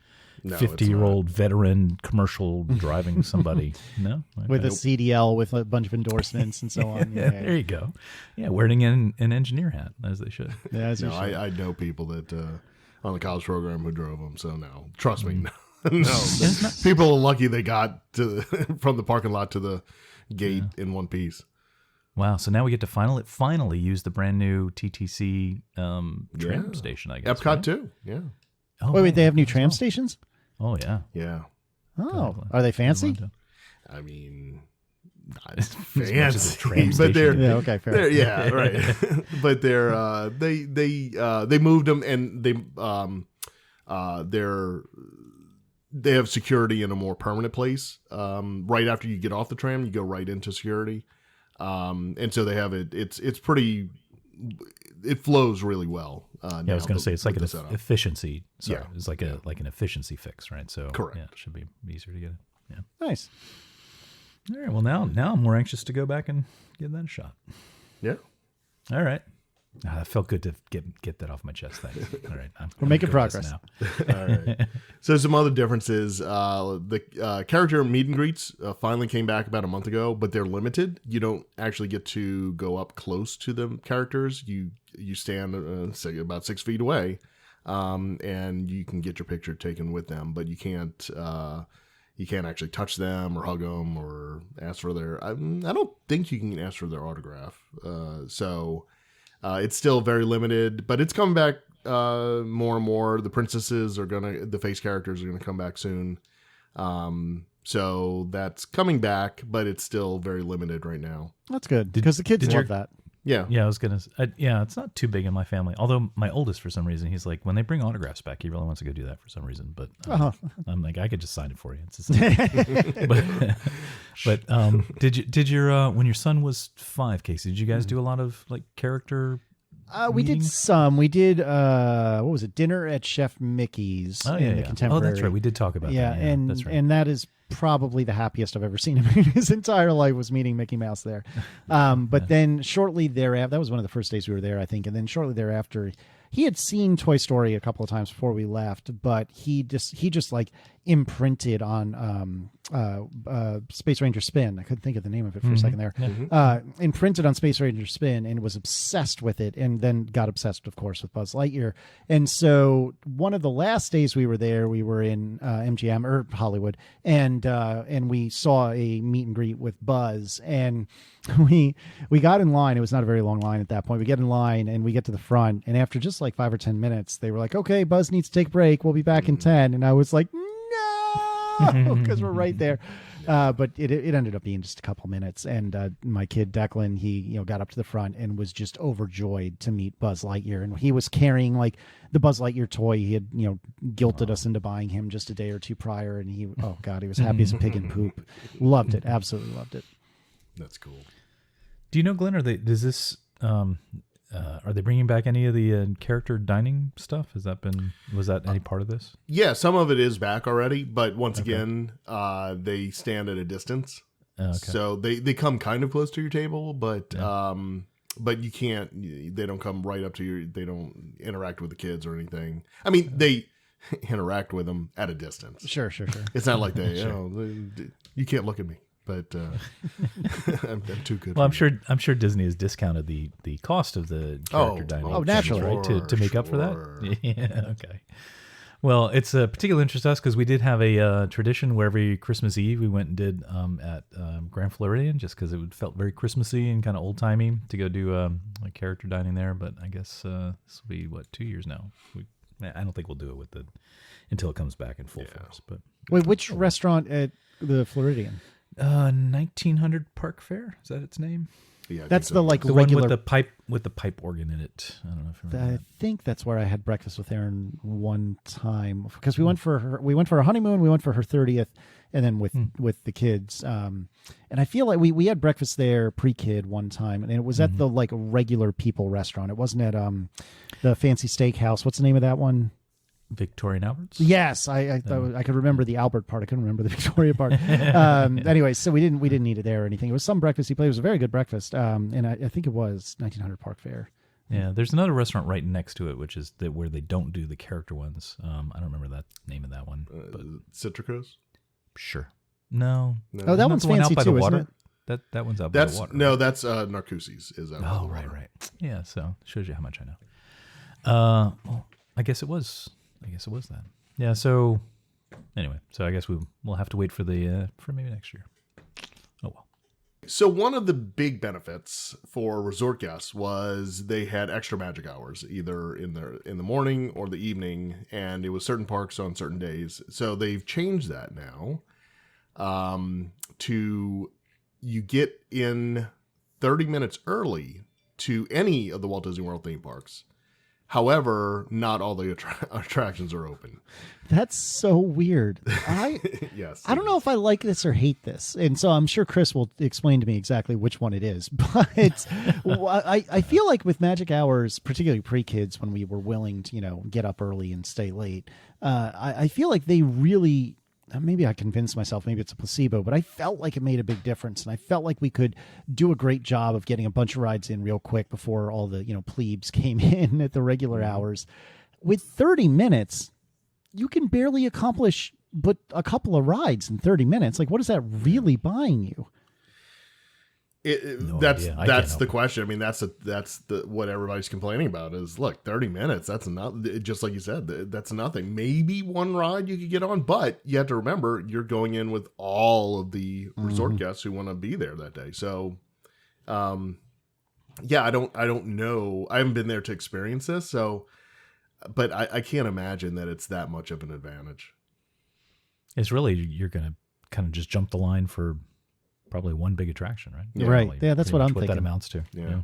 [SPEAKER 3] it's
[SPEAKER 2] 50-year-old veteran commercial driving somebody. No?
[SPEAKER 4] With a CDL with a bunch of endorsements and so on. Yeah.
[SPEAKER 2] There you go. Yeah, wearing an engineer hat, as they should.
[SPEAKER 4] Yeah, as you
[SPEAKER 3] No,
[SPEAKER 4] should.
[SPEAKER 3] I know people that on the college program who drove them. So no, trust me, no. People are lucky they got from the parking lot to the gate in one piece.
[SPEAKER 2] Wow, so now we get to finally use the brand new TTC tram station, I guess.
[SPEAKER 3] Epcot
[SPEAKER 2] right?
[SPEAKER 3] too. Yeah.
[SPEAKER 2] Oh,
[SPEAKER 4] Wait, they have new tram stations?
[SPEAKER 2] Oh, yeah.
[SPEAKER 3] Yeah.
[SPEAKER 4] Oh, are they fancy?
[SPEAKER 3] I mean, not
[SPEAKER 2] As much as a
[SPEAKER 3] fancy,
[SPEAKER 2] tram
[SPEAKER 3] but
[SPEAKER 2] station.
[SPEAKER 3] they're
[SPEAKER 4] Yeah, okay, fair.
[SPEAKER 3] yeah, right. But they're they moved them, and they have security in a more permanent place. Right after you get off the tram, you go right into security, and so they have it. It's pretty. It flows really well.
[SPEAKER 2] Yeah, I was going to say it's like an
[SPEAKER 3] setup.
[SPEAKER 2] efficiency. Sorry,
[SPEAKER 3] Yeah.
[SPEAKER 2] it's like an efficiency fix, right? So
[SPEAKER 3] Correct.
[SPEAKER 2] Yeah, it should be easier to get it. Yeah.
[SPEAKER 4] Nice.
[SPEAKER 2] All right. Well, now I'm more anxious to go back and give that a shot.
[SPEAKER 3] Yeah.
[SPEAKER 2] All right. That felt good to get that off my chest. Thanks. All right.
[SPEAKER 4] We're making progress
[SPEAKER 2] now.
[SPEAKER 3] All right. So some other differences. The character meet and greets finally came back about a month ago, but they're limited. You don't actually get to go up close to the characters. You stand say about 6 feet away, and you can get your picture taken with them, but you can't actually touch them or hug them or ask for their. I don't think you can ask for their autograph. It's still very limited, but it's coming back more and more. The princesses the face characters are gonna come back soon. So that's coming back, but it's still very limited right now.
[SPEAKER 4] That's good because the kids love that.
[SPEAKER 3] Yeah.
[SPEAKER 2] Yeah, I was gonna. It's not too big in my family. Although my oldest, for some reason, he's like, when they bring autographs back, he really wants to go do that for some reason. But I'm like, I could just sign it for you. It's but did your when your son was 5, Casey? Did you guys do a lot of like character?
[SPEAKER 4] We did
[SPEAKER 2] meetings?
[SPEAKER 4] some. We did what was it? Dinner at Chef Mickey's in the Contemporary.
[SPEAKER 2] Oh, that's right. We did talk about that. Yeah,
[SPEAKER 4] and
[SPEAKER 2] that's right.
[SPEAKER 4] and that is probably the happiest I've ever seen him in his entire life, was meeting Mickey Mouse there. But then shortly thereafter, that was one of the first days we were there, I think. And then shortly thereafter, he had seen Toy Story a couple of times before we left, but he just like imprinted on Space Ranger Spin. I couldn't think of the name of it for a second there. Imprinted on Space Ranger Spin and was obsessed with it, and then got obsessed, of course, with Buzz Lightyear. And so one of the last days we were there, we were in MGM or Hollywood, and we saw a meet and greet with Buzz, and we got in line. It was not a very long line at that point. We get in line and we get to the front, and after just like 5 or 10 minutes, they were like, "Okay, Buzz needs to take a break. We'll be back in 10." And I was like, "No," because we're right there. But it ended up being just a couple minutes, and my kid Declan, he got up to the front and was just overjoyed to meet Buzz Lightyear, and he was carrying like the Buzz Lightyear toy he had guilted us into buying him just a day or two prior, and he was happy as a pig in poop. Loved it, absolutely loved it.
[SPEAKER 3] That's cool.
[SPEAKER 2] Do you know, Glenn? Does this Are they bringing back any of the character dining stuff? Was that any part of this?
[SPEAKER 3] Yeah, some of it is back already, but once again, they stand at a distance.
[SPEAKER 2] Okay.
[SPEAKER 3] So they come kind of close to your table, but you can't. They don't come right up to you. They don't interact with the kids or anything. I mean, they interact with them at a distance.
[SPEAKER 4] Sure.
[SPEAKER 3] It's not like you can't look at me. But I'm too good.
[SPEAKER 2] Well, I'm sure Disney has discounted the cost of the character dining.
[SPEAKER 4] Oh, naturally,
[SPEAKER 2] right? To make up for that. Yeah. Okay. Well, it's a particular interest to us because we did have a tradition where every Christmas Eve we went and did at Grand Floridian, just because it felt very Christmassy and kind of old timey to go do a character dining there. But I guess this will be 2 years now. I don't think we'll do it until it comes back in full force. But
[SPEAKER 4] wait, which restaurant at the Floridian?
[SPEAKER 2] 1900 Park Fair, is that its name?
[SPEAKER 3] Yeah,
[SPEAKER 4] that's the
[SPEAKER 2] the
[SPEAKER 4] regular
[SPEAKER 2] one with the pipe organ in it. I don't know if you remember.
[SPEAKER 4] I think that's where I had breakfast with Erin one time because we went for her honeymoon, we went for her 30th, and then with the kids. And I feel like we had breakfast there pre-kid one time, and it was at the regular people restaurant. It wasn't at the fancy steakhouse. What's the name of that one?
[SPEAKER 2] Victorian Alberts?
[SPEAKER 4] Yes, I thought I could remember the Albert part. I couldn't remember the Victoria part. Anyway, so we didn't eat it there or anything. It was some breakfast he played. It was a very good breakfast, and I think it was 1900 Park Fair.
[SPEAKER 2] Yeah, there's another restaurant right next to it, which is where they don't do the character ones. I don't remember that name of that one. But
[SPEAKER 3] Citricos?
[SPEAKER 2] Sure. No.
[SPEAKER 4] Oh, that one's
[SPEAKER 2] the one
[SPEAKER 4] fancy
[SPEAKER 2] out by
[SPEAKER 4] too,
[SPEAKER 2] the water?
[SPEAKER 4] isn't it?
[SPEAKER 2] That one's out by the water.
[SPEAKER 3] No, that's Narcoossee's. Is that?
[SPEAKER 2] Oh, right. Yeah, so shows you how much I know. Well, I guess it was that. Yeah. So anyway, I guess we'll have to wait for maybe next year. Oh well.
[SPEAKER 3] So one of the big benefits for resort guests was they had extra magic hours, either in the morning or the evening, and it was certain parks on certain days. So they've changed that now to you get in 30 minutes early to any of the Walt Disney World theme parks. However, not all the attractions are open.
[SPEAKER 4] That's so weird.
[SPEAKER 3] Yes.
[SPEAKER 4] I don't know if I like this or hate this. And so I'm sure Chris will explain to me exactly which one it is. But I feel like with Magic Hours, particularly pre-kids, when we were willing to, get up early and stay late, I feel like they really... Maybe I convinced myself, maybe it's a placebo, but I felt like it made a big difference. And I felt like we could do a great job of getting a bunch of rides in real quick before all the, plebes came in at the regular hours. With 30 minutes, you can barely accomplish but a couple of rides in 30 minutes. Like, what is that really buying you?
[SPEAKER 3] That's the question. I mean, that's what everybody's complaining about is, look, 30 minutes. That's not, just like you said, that's nothing. Maybe one ride you could get on, but you have to remember you're going in with all of the resort guests who want to be there that day. So, I don't know. I haven't been there to experience this. So, but I can't imagine that it's that much of an advantage.
[SPEAKER 2] It's really, you're going to kind of just jump the line for probably one big attraction, right?
[SPEAKER 4] Yeah, right.
[SPEAKER 2] Really,
[SPEAKER 4] yeah, that's what I'm thinking.
[SPEAKER 2] What that amounts to.
[SPEAKER 3] Yeah.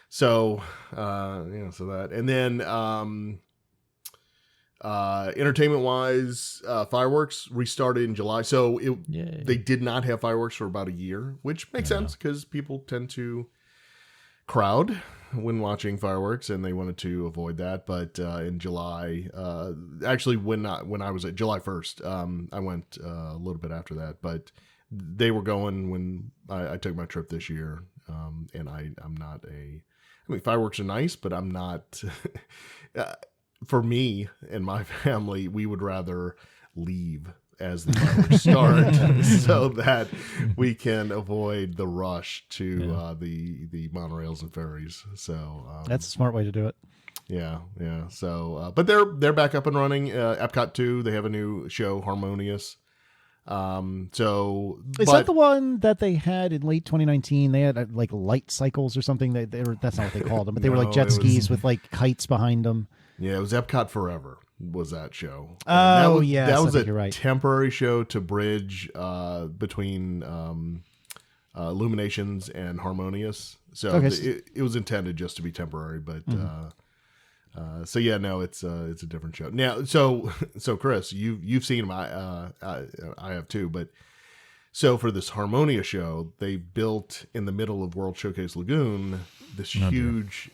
[SPEAKER 3] So, so that, and then, entertainment wise, fireworks restarted in July. So they did not have fireworks for about a year, which makes sense because people tend to crowd when watching fireworks and they wanted to avoid that. But, in July, actually when I was at July 1st, I went a little bit after that, but they were going when I took my trip this year. And I'm not fireworks are nice, but I'm not, for me and my family, we would rather leave as the fireworks start so that we can avoid the rush to the monorails and ferries. So
[SPEAKER 4] that's a smart way to do it.
[SPEAKER 3] Yeah. So, but they're back up and running. Epcot 2, they have a new show, Harmonious. So
[SPEAKER 4] is that the one that they had in late 2019? They had like light cycles or something. That's not what they called them, but they were like jet skis with like kites behind them.
[SPEAKER 3] Yeah, it was Epcot Forever was that show.
[SPEAKER 4] Oh,
[SPEAKER 3] that was a
[SPEAKER 4] right.
[SPEAKER 3] temporary show to bridge between Illuminations and Harmonious. So it was intended just to be temporary, but it's a different show. Now, so Chris, you've seen them. I have too, but So for this Harmonia show, they built in the middle of World Showcase Lagoon this huge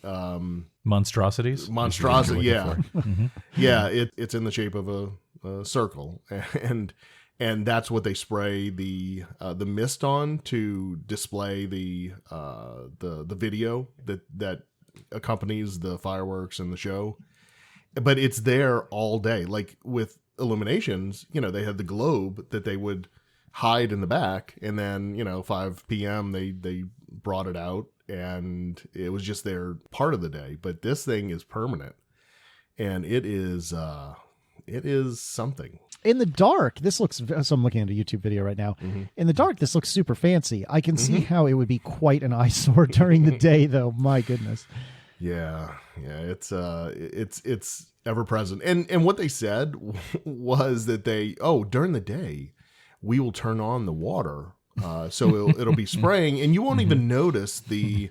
[SPEAKER 2] monstrosities.
[SPEAKER 3] Monstrosity, yeah,
[SPEAKER 2] Mm-hmm.
[SPEAKER 3] yeah. It's in the shape of a circle, and that's what they spray the mist on to display the video that accompanies the fireworks and the show. But it's there all day. Like with Illuminations, they had the globe that they would hide in the back, and then 5 p.m. they brought it out, and it was just there part of the day. But this thing is permanent, and it is something.
[SPEAKER 4] In the dark, this looks, so I'm looking at a YouTube video right now.
[SPEAKER 3] Mm-hmm.
[SPEAKER 4] In the dark, this looks super fancy. I can see how it would be quite an eyesore during the day, though. My goodness.
[SPEAKER 3] Yeah. It's ever present. And what they said was that during the day, we will turn on the water. So it'll be spraying, and you won't even notice the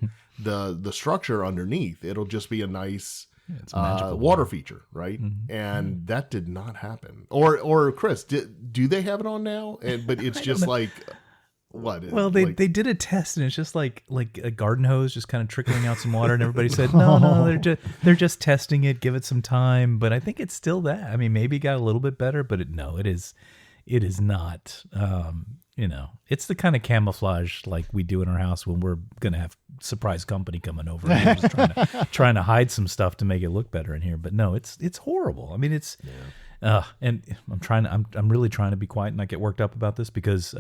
[SPEAKER 3] structure underneath. It'll just be a nice water feature, right? Mm-hmm. And that did not happen. Or Chris, do they have it on now? But it's just like what?
[SPEAKER 2] Well, they did a test, and it's just like a garden hose, just kind of trickling out some water. And everybody said, no, they're just testing it. Give it some time. But I think it's still that. I mean, maybe it got a little bit better, but it is not. It's the kind of camouflage like we do in our house when we're going to have surprise company coming over. And we're just trying to hide some stuff to make it look better in here. But no, it's horrible. I mean, and I'm really trying to be quiet and not get worked up about this because,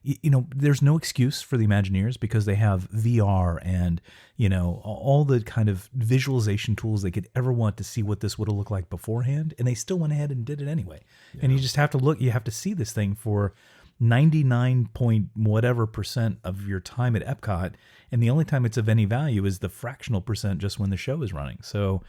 [SPEAKER 2] there's no excuse for the Imagineers because they have VR and, all the kind of visualization tools they could ever want to see what this would have looked like beforehand. And they still went ahead and did it anyway. Yeah. And you just have to see this thing for 99 point whatever % of your time at Epcot, and the only time it's of any value is the fractional % just when the show is running. So,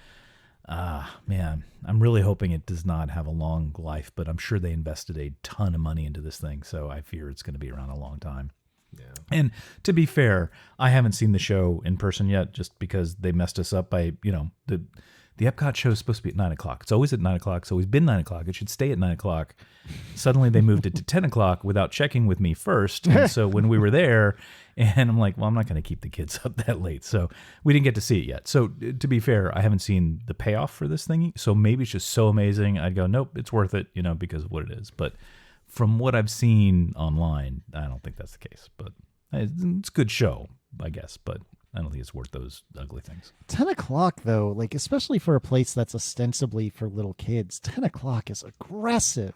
[SPEAKER 2] man, I'm really hoping it does not have a long life, but I'm sure they invested a ton of money into this thing, so I fear it's going to be around a long time. Yeah. And to be fair, I haven't seen the show in person yet, just because they messed us up by, the Epcot show is supposed to be at 9 o'clock. It's always at 9 o'clock. It's always been 9 o'clock. It should stay at 9 o'clock. Suddenly they moved it to 10 o'clock without checking with me first. And so when we were there, and I'm like, well, I'm not going to keep the kids up that late. So we didn't get to see it yet. So to be fair, I haven't seen the payoff for this thingy. So maybe it's just so amazing. I'd go, nope, it's worth it, because of what it is. But from what I've seen online, I don't think that's the case. But it's a good show, I guess. But I don't think it's worth those ugly things. 10
[SPEAKER 4] o'clock, though, like especially for a place that's ostensibly for little kids, 10 o'clock is aggressive.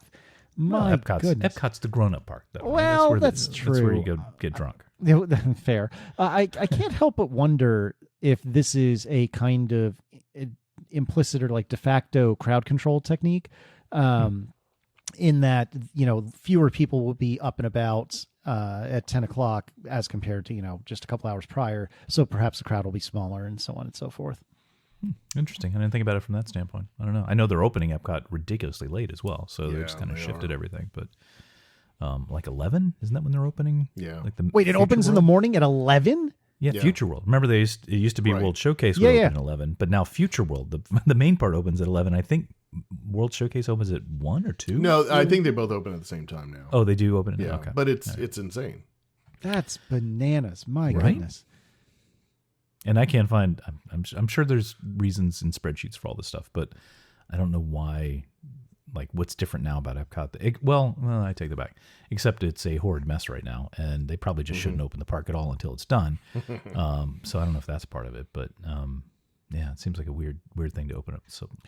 [SPEAKER 4] My goodness.
[SPEAKER 2] Epcot's the grown-up park, though.
[SPEAKER 4] Well, that's true.
[SPEAKER 2] That's where you go get drunk.
[SPEAKER 4] Fair. I can't help but wonder if this is a kind of implicit or like de facto crowd control technique, in that, fewer people will be up and about at 10 o'clock as compared to, just a couple hours prior. So perhaps the crowd will be smaller and so on and so forth.
[SPEAKER 2] Interesting. I didn't think about it from that standpoint. I don't know. I know they're opening Epcot ridiculously late as well. So they just kind of shifted everything. But like 11? Isn't that when they're opening?
[SPEAKER 3] Yeah.
[SPEAKER 2] Like the
[SPEAKER 4] Wait, it opens in the morning at 11?
[SPEAKER 2] Yeah, Future World. Remember, it used to be World Showcase would open at 11, but now Future World, the main part opens at 11. I think World Showcase opens at 1 or 2?
[SPEAKER 3] No, I think they both open at the same time now.
[SPEAKER 2] Oh, they do open at
[SPEAKER 3] okay. But it's insane.
[SPEAKER 4] That's bananas. My goodness.
[SPEAKER 2] And I can't find, I'm sure there's reasons in spreadsheets for all this stuff, but I don't know why, like what's different now about Epcot. Well, I take that back. Except it's a horrid mess right now, and they probably just shouldn't open the park at all until it's done. So I don't know if that's part of it, but yeah, it seems like a weird thing to open up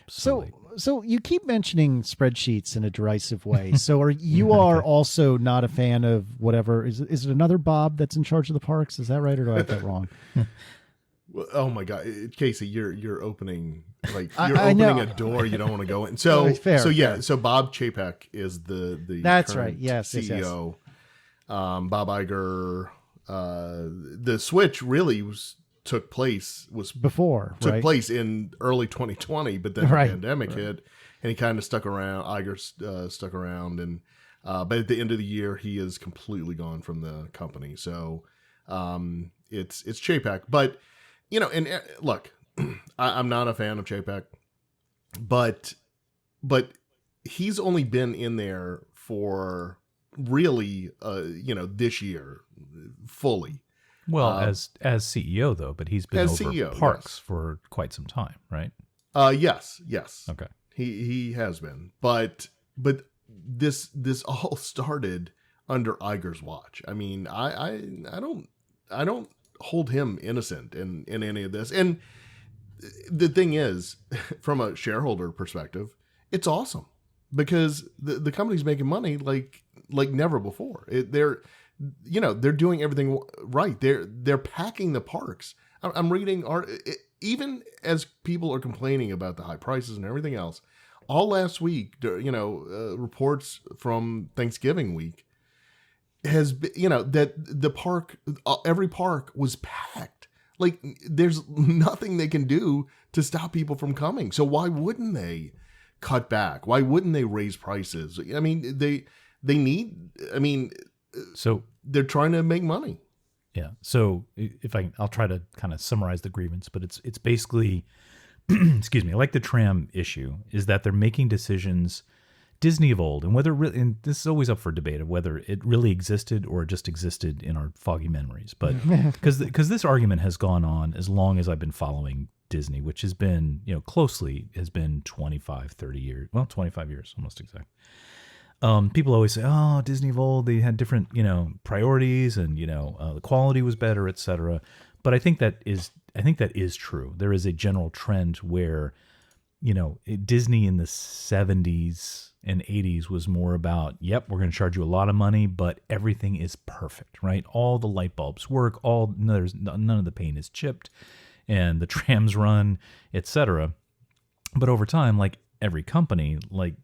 [SPEAKER 2] so late.
[SPEAKER 4] So you keep mentioning spreadsheets in a derisive way. So you are also not a fan of whatever, is it another Bob that's in charge of the parks? Is that right, or do I have that wrong?
[SPEAKER 3] Well, oh my God, Casey, you're opening opening a door you don't want to go in. So
[SPEAKER 4] fair.
[SPEAKER 3] So Bob Chapek is the
[SPEAKER 4] that's right. Yes,
[SPEAKER 3] CEO. Yes. Bob Iger. The switch really took place in early 2020, but then the pandemic hit, and he kind of stuck around. Iger stuck around, and but at the end of the year, he is completely gone from the company. So it's Chapek, but. And look, I'm not a fan of Chapek, but he's only been in there for really, this year fully.
[SPEAKER 2] Well, as CEO though, but he's been
[SPEAKER 3] as
[SPEAKER 2] over
[SPEAKER 3] CEO,
[SPEAKER 2] parks
[SPEAKER 3] yes.
[SPEAKER 2] for quite some time, right?
[SPEAKER 3] Yes.
[SPEAKER 2] Okay.
[SPEAKER 3] He has been, but this all started under Iger's watch. I mean, I don't hold him innocent in any of this. And the thing is, from a shareholder perspective, it's awesome because the company's making money like never before. They're doing everything right. They're packing the parks. I'm reading even as people are complaining about the high prices and everything else. All last week, reports from Thanksgiving week has been, that the park, every park was packed. Like there's nothing they can do to stop people from coming. So why wouldn't they cut back? Why wouldn't they raise prices? I mean, they need. I mean,
[SPEAKER 2] so
[SPEAKER 3] they're trying to make money.
[SPEAKER 2] Yeah. So I'll try to kind of summarize the grievance, but it's basically, excuse me, like the tram issue is that they're making decisions, Disney of old, and and this is always up for debate of whether it really existed or just existed in our foggy memories. But because this argument has gone on as long as I've been following Disney, which has been, closely has been 25, 30 years. Well, 25 years, almost exact. People always say, "Oh, Disney of old, they had different, priorities, and the quality was better, etc." But I think that is true. There is a general trend where, Disney in the 70s and 80s was more about, "Yep, we're going to charge you a lot of money, but everything is perfect, right? All the light bulbs work, none of the paint is chipped, and the trams run, etc." But over time, like every company, like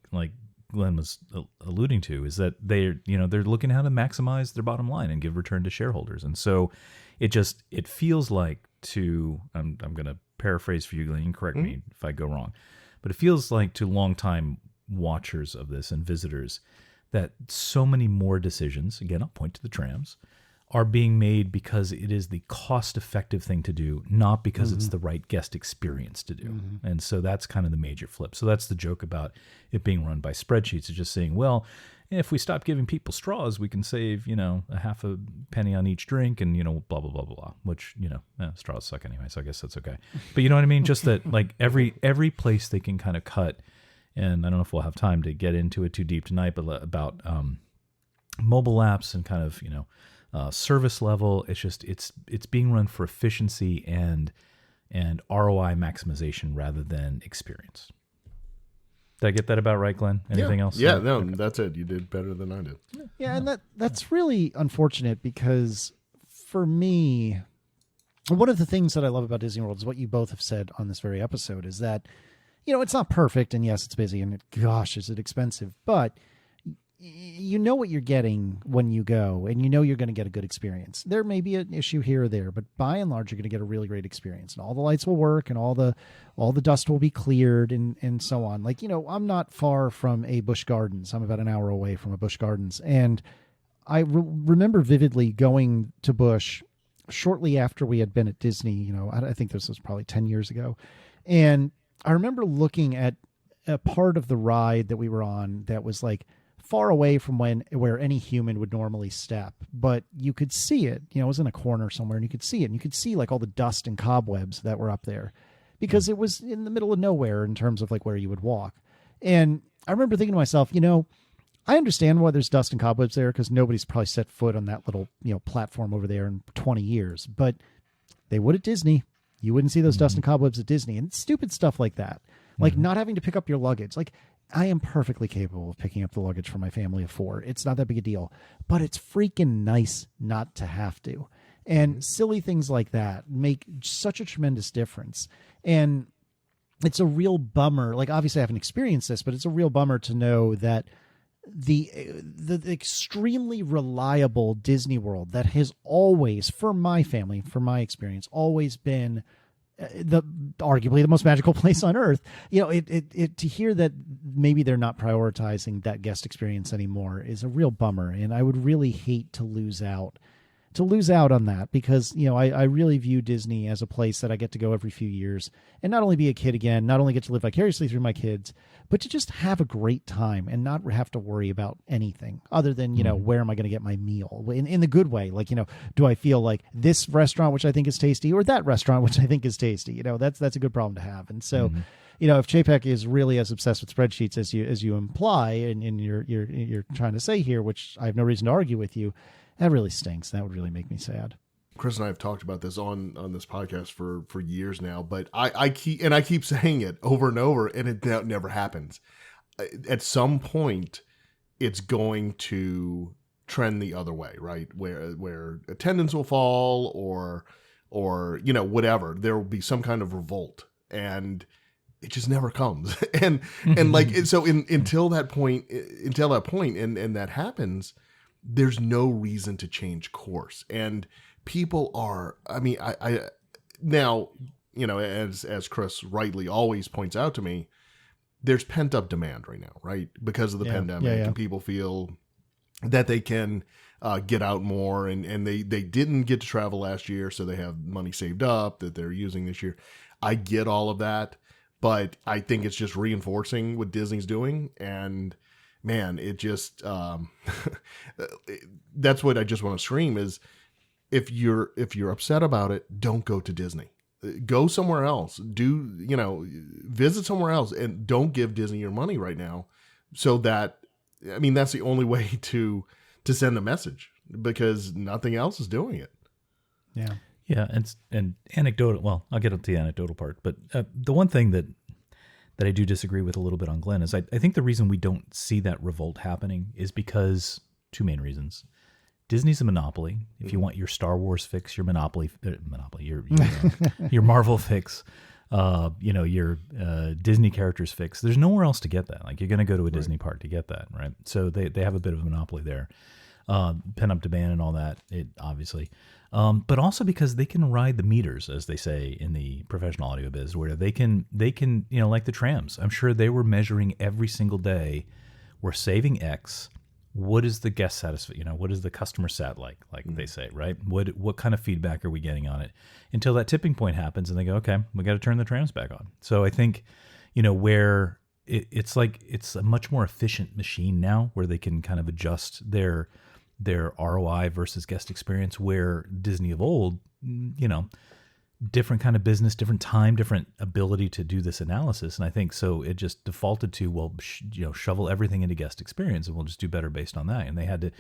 [SPEAKER 2] Glenn was alluding to, is that they're looking how to maximize their bottom line and give return to shareholders. And so it feels like I'm going to paraphrase for you, Glenn, you can correct me if I go wrong, but it feels like to longtime watchers of this and visitors that so many more decisions, again, I'll point to the trams, are being made because it is the cost-effective thing to do, not because it's the right guest experience to do. And so that's kind of the major flip. So that's the joke about it being run by spreadsheets. It's just saying, well, if we stop giving people straws, we can save, a half a penny on each drink and, blah, blah, blah, blah, blah, which, straws suck anyway, so I guess that's okay. But you know what I mean? Just that, like, every place they can kind of cut, and I don't know if we'll have time to get into it too deep tonight, but about mobile apps and kind of, service level. It's just it's being run for efficiency and ROI maximization rather than experience. Did I get that about right, Glenn? Anything else?
[SPEAKER 3] Yeah, no, that's it. You did better than I did.
[SPEAKER 4] Yeah, and that's really unfortunate because for me, one of the things that I love about Disney World is what you both have said on this very episode is that, it's not perfect, and yes, it's busy, and gosh, is it expensive, but you know what you're getting when you go, and you're going to get a good experience. There may be an issue here or there, but by and large, you're going to get a really great experience, and all the lights will work, and all the dust will be cleared, and so on. Like, I'm not far from a Busch Gardens. I'm about an hour away from a Busch Gardens, and I remember vividly going to Busch shortly after we had been at Disney. I think this was probably 10 years ago, and I remember looking at a part of the ride that we were on that was like far away from where any human would normally step, but you could see it. It was in a corner somewhere, and you could see it, and you could see like all the dust and cobwebs that were up there because it was in the middle of nowhere in terms of like where you would walk. And I remember thinking to myself, I understand why there's dust and cobwebs there because nobody's probably set foot on that little, platform over there in 20 years, but they would at Disney. You wouldn't see those dust and cobwebs at Disney, and stupid stuff like that. Like not having to pick up your luggage. Like, I am perfectly capable of picking up the luggage for my family of 4. It's not that big a deal, but it's freaking nice not to have to. And silly things like that make such a tremendous difference. And it's a real bummer. Like, obviously I haven't experienced this, but it's a real bummer to know that the extremely reliable Disney World that has always, for my family, for my experience, always been arguably the most magical place on earth. It to hear that maybe they're not prioritizing that guest experience anymore is a real bummer. And I would really hate to lose out lose out on that, because, you know, I really view Disney as a place that I get to go every few years and not only be a kid again, not only get to live vicariously through my kids, but to just have a great time and not have to worry about anything other than, you know, where am I going to get my meal in the good way? Like, you know, do I feel like this restaurant, which I think is tasty, or that restaurant, which I think is tasty? You know, that's a good problem to have. And so, you know, if Chapek is really as obsessed with spreadsheets as you imply, and you're trying to say here, which I have no reason to argue with you, that really stinks. That would really make me sad.
[SPEAKER 3] Chris and I have talked about this on this podcast for years now, but I keep saying it over and over, and it never happens. At some point, it's going to trend the other way, right? Where attendance will fall, or you know, whatever. There will be some kind of revolt, and it just never comes. and like, so until that point, and that happens, there's no reason to change course. And people are, I mean, I now, you know, as Chris rightly always points out to me, there's pent up demand right now, right? Because of the pandemic, and people feel that they can get out more, and they didn't get to travel last year, so they have money saved up that they're using this year. I get all of that, but I think it's just reinforcing what Disney's doing. And man, it just, that's what I just want to scream is, if you're upset about it, don't go to Disney. Go somewhere else. Visit somewhere else, and don't give Disney your money right now. So that, I mean, that's the only way to send a message, because nothing else is doing it.
[SPEAKER 4] Yeah.
[SPEAKER 2] Yeah. And anecdotal, well, I'll get into the anecdotal part, but the one thing that I do disagree with a little bit on Glenn is I think the reason we don't see that revolt happening is because two main reasons. Disney's a monopoly. If you want your Star Wars fix, your your Marvel fix, your Disney characters fix, there's nowhere else to get that. Like, you're going to go to a Disney park to get that, right? So they have a bit of a monopoly there. Pent-up demand and all that, it obviously. But also because they can ride the meters, as they say in the professional audio biz, where they can, like the trams. I'm sure they were measuring every single day. We're saving X. What is the guest satisfaction? What is the customer sat like they say, right? What kind of feedback are we getting on it? Until that tipping point happens, and they go, okay, we got to turn the trams back on. So I think, where it's a much more efficient machine now, where they can kind of adjust their ROI versus guest experience, where Disney of old, different kind of business, different time, different ability to do this analysis. And I think so it just defaulted to, shovel everything into guest experience, and we'll just do better based on that. And they had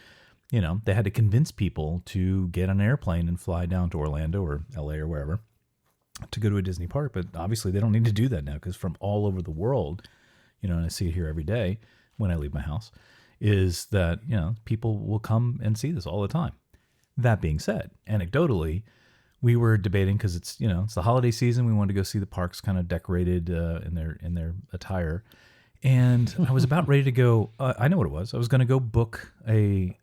[SPEAKER 2] to convince people to get on an airplane and fly down to Orlando or LA or wherever to go to a Disney park. But obviously they don't need to do that now, because from all over the world, and I see it here every day when I leave my house, is that, people will come and see this all the time. That being said, anecdotally, we were debating, because it's the holiday season. We wanted to go see the parks kind of decorated in their attire, and I was about ready to go. I know what it was. I was going to go book a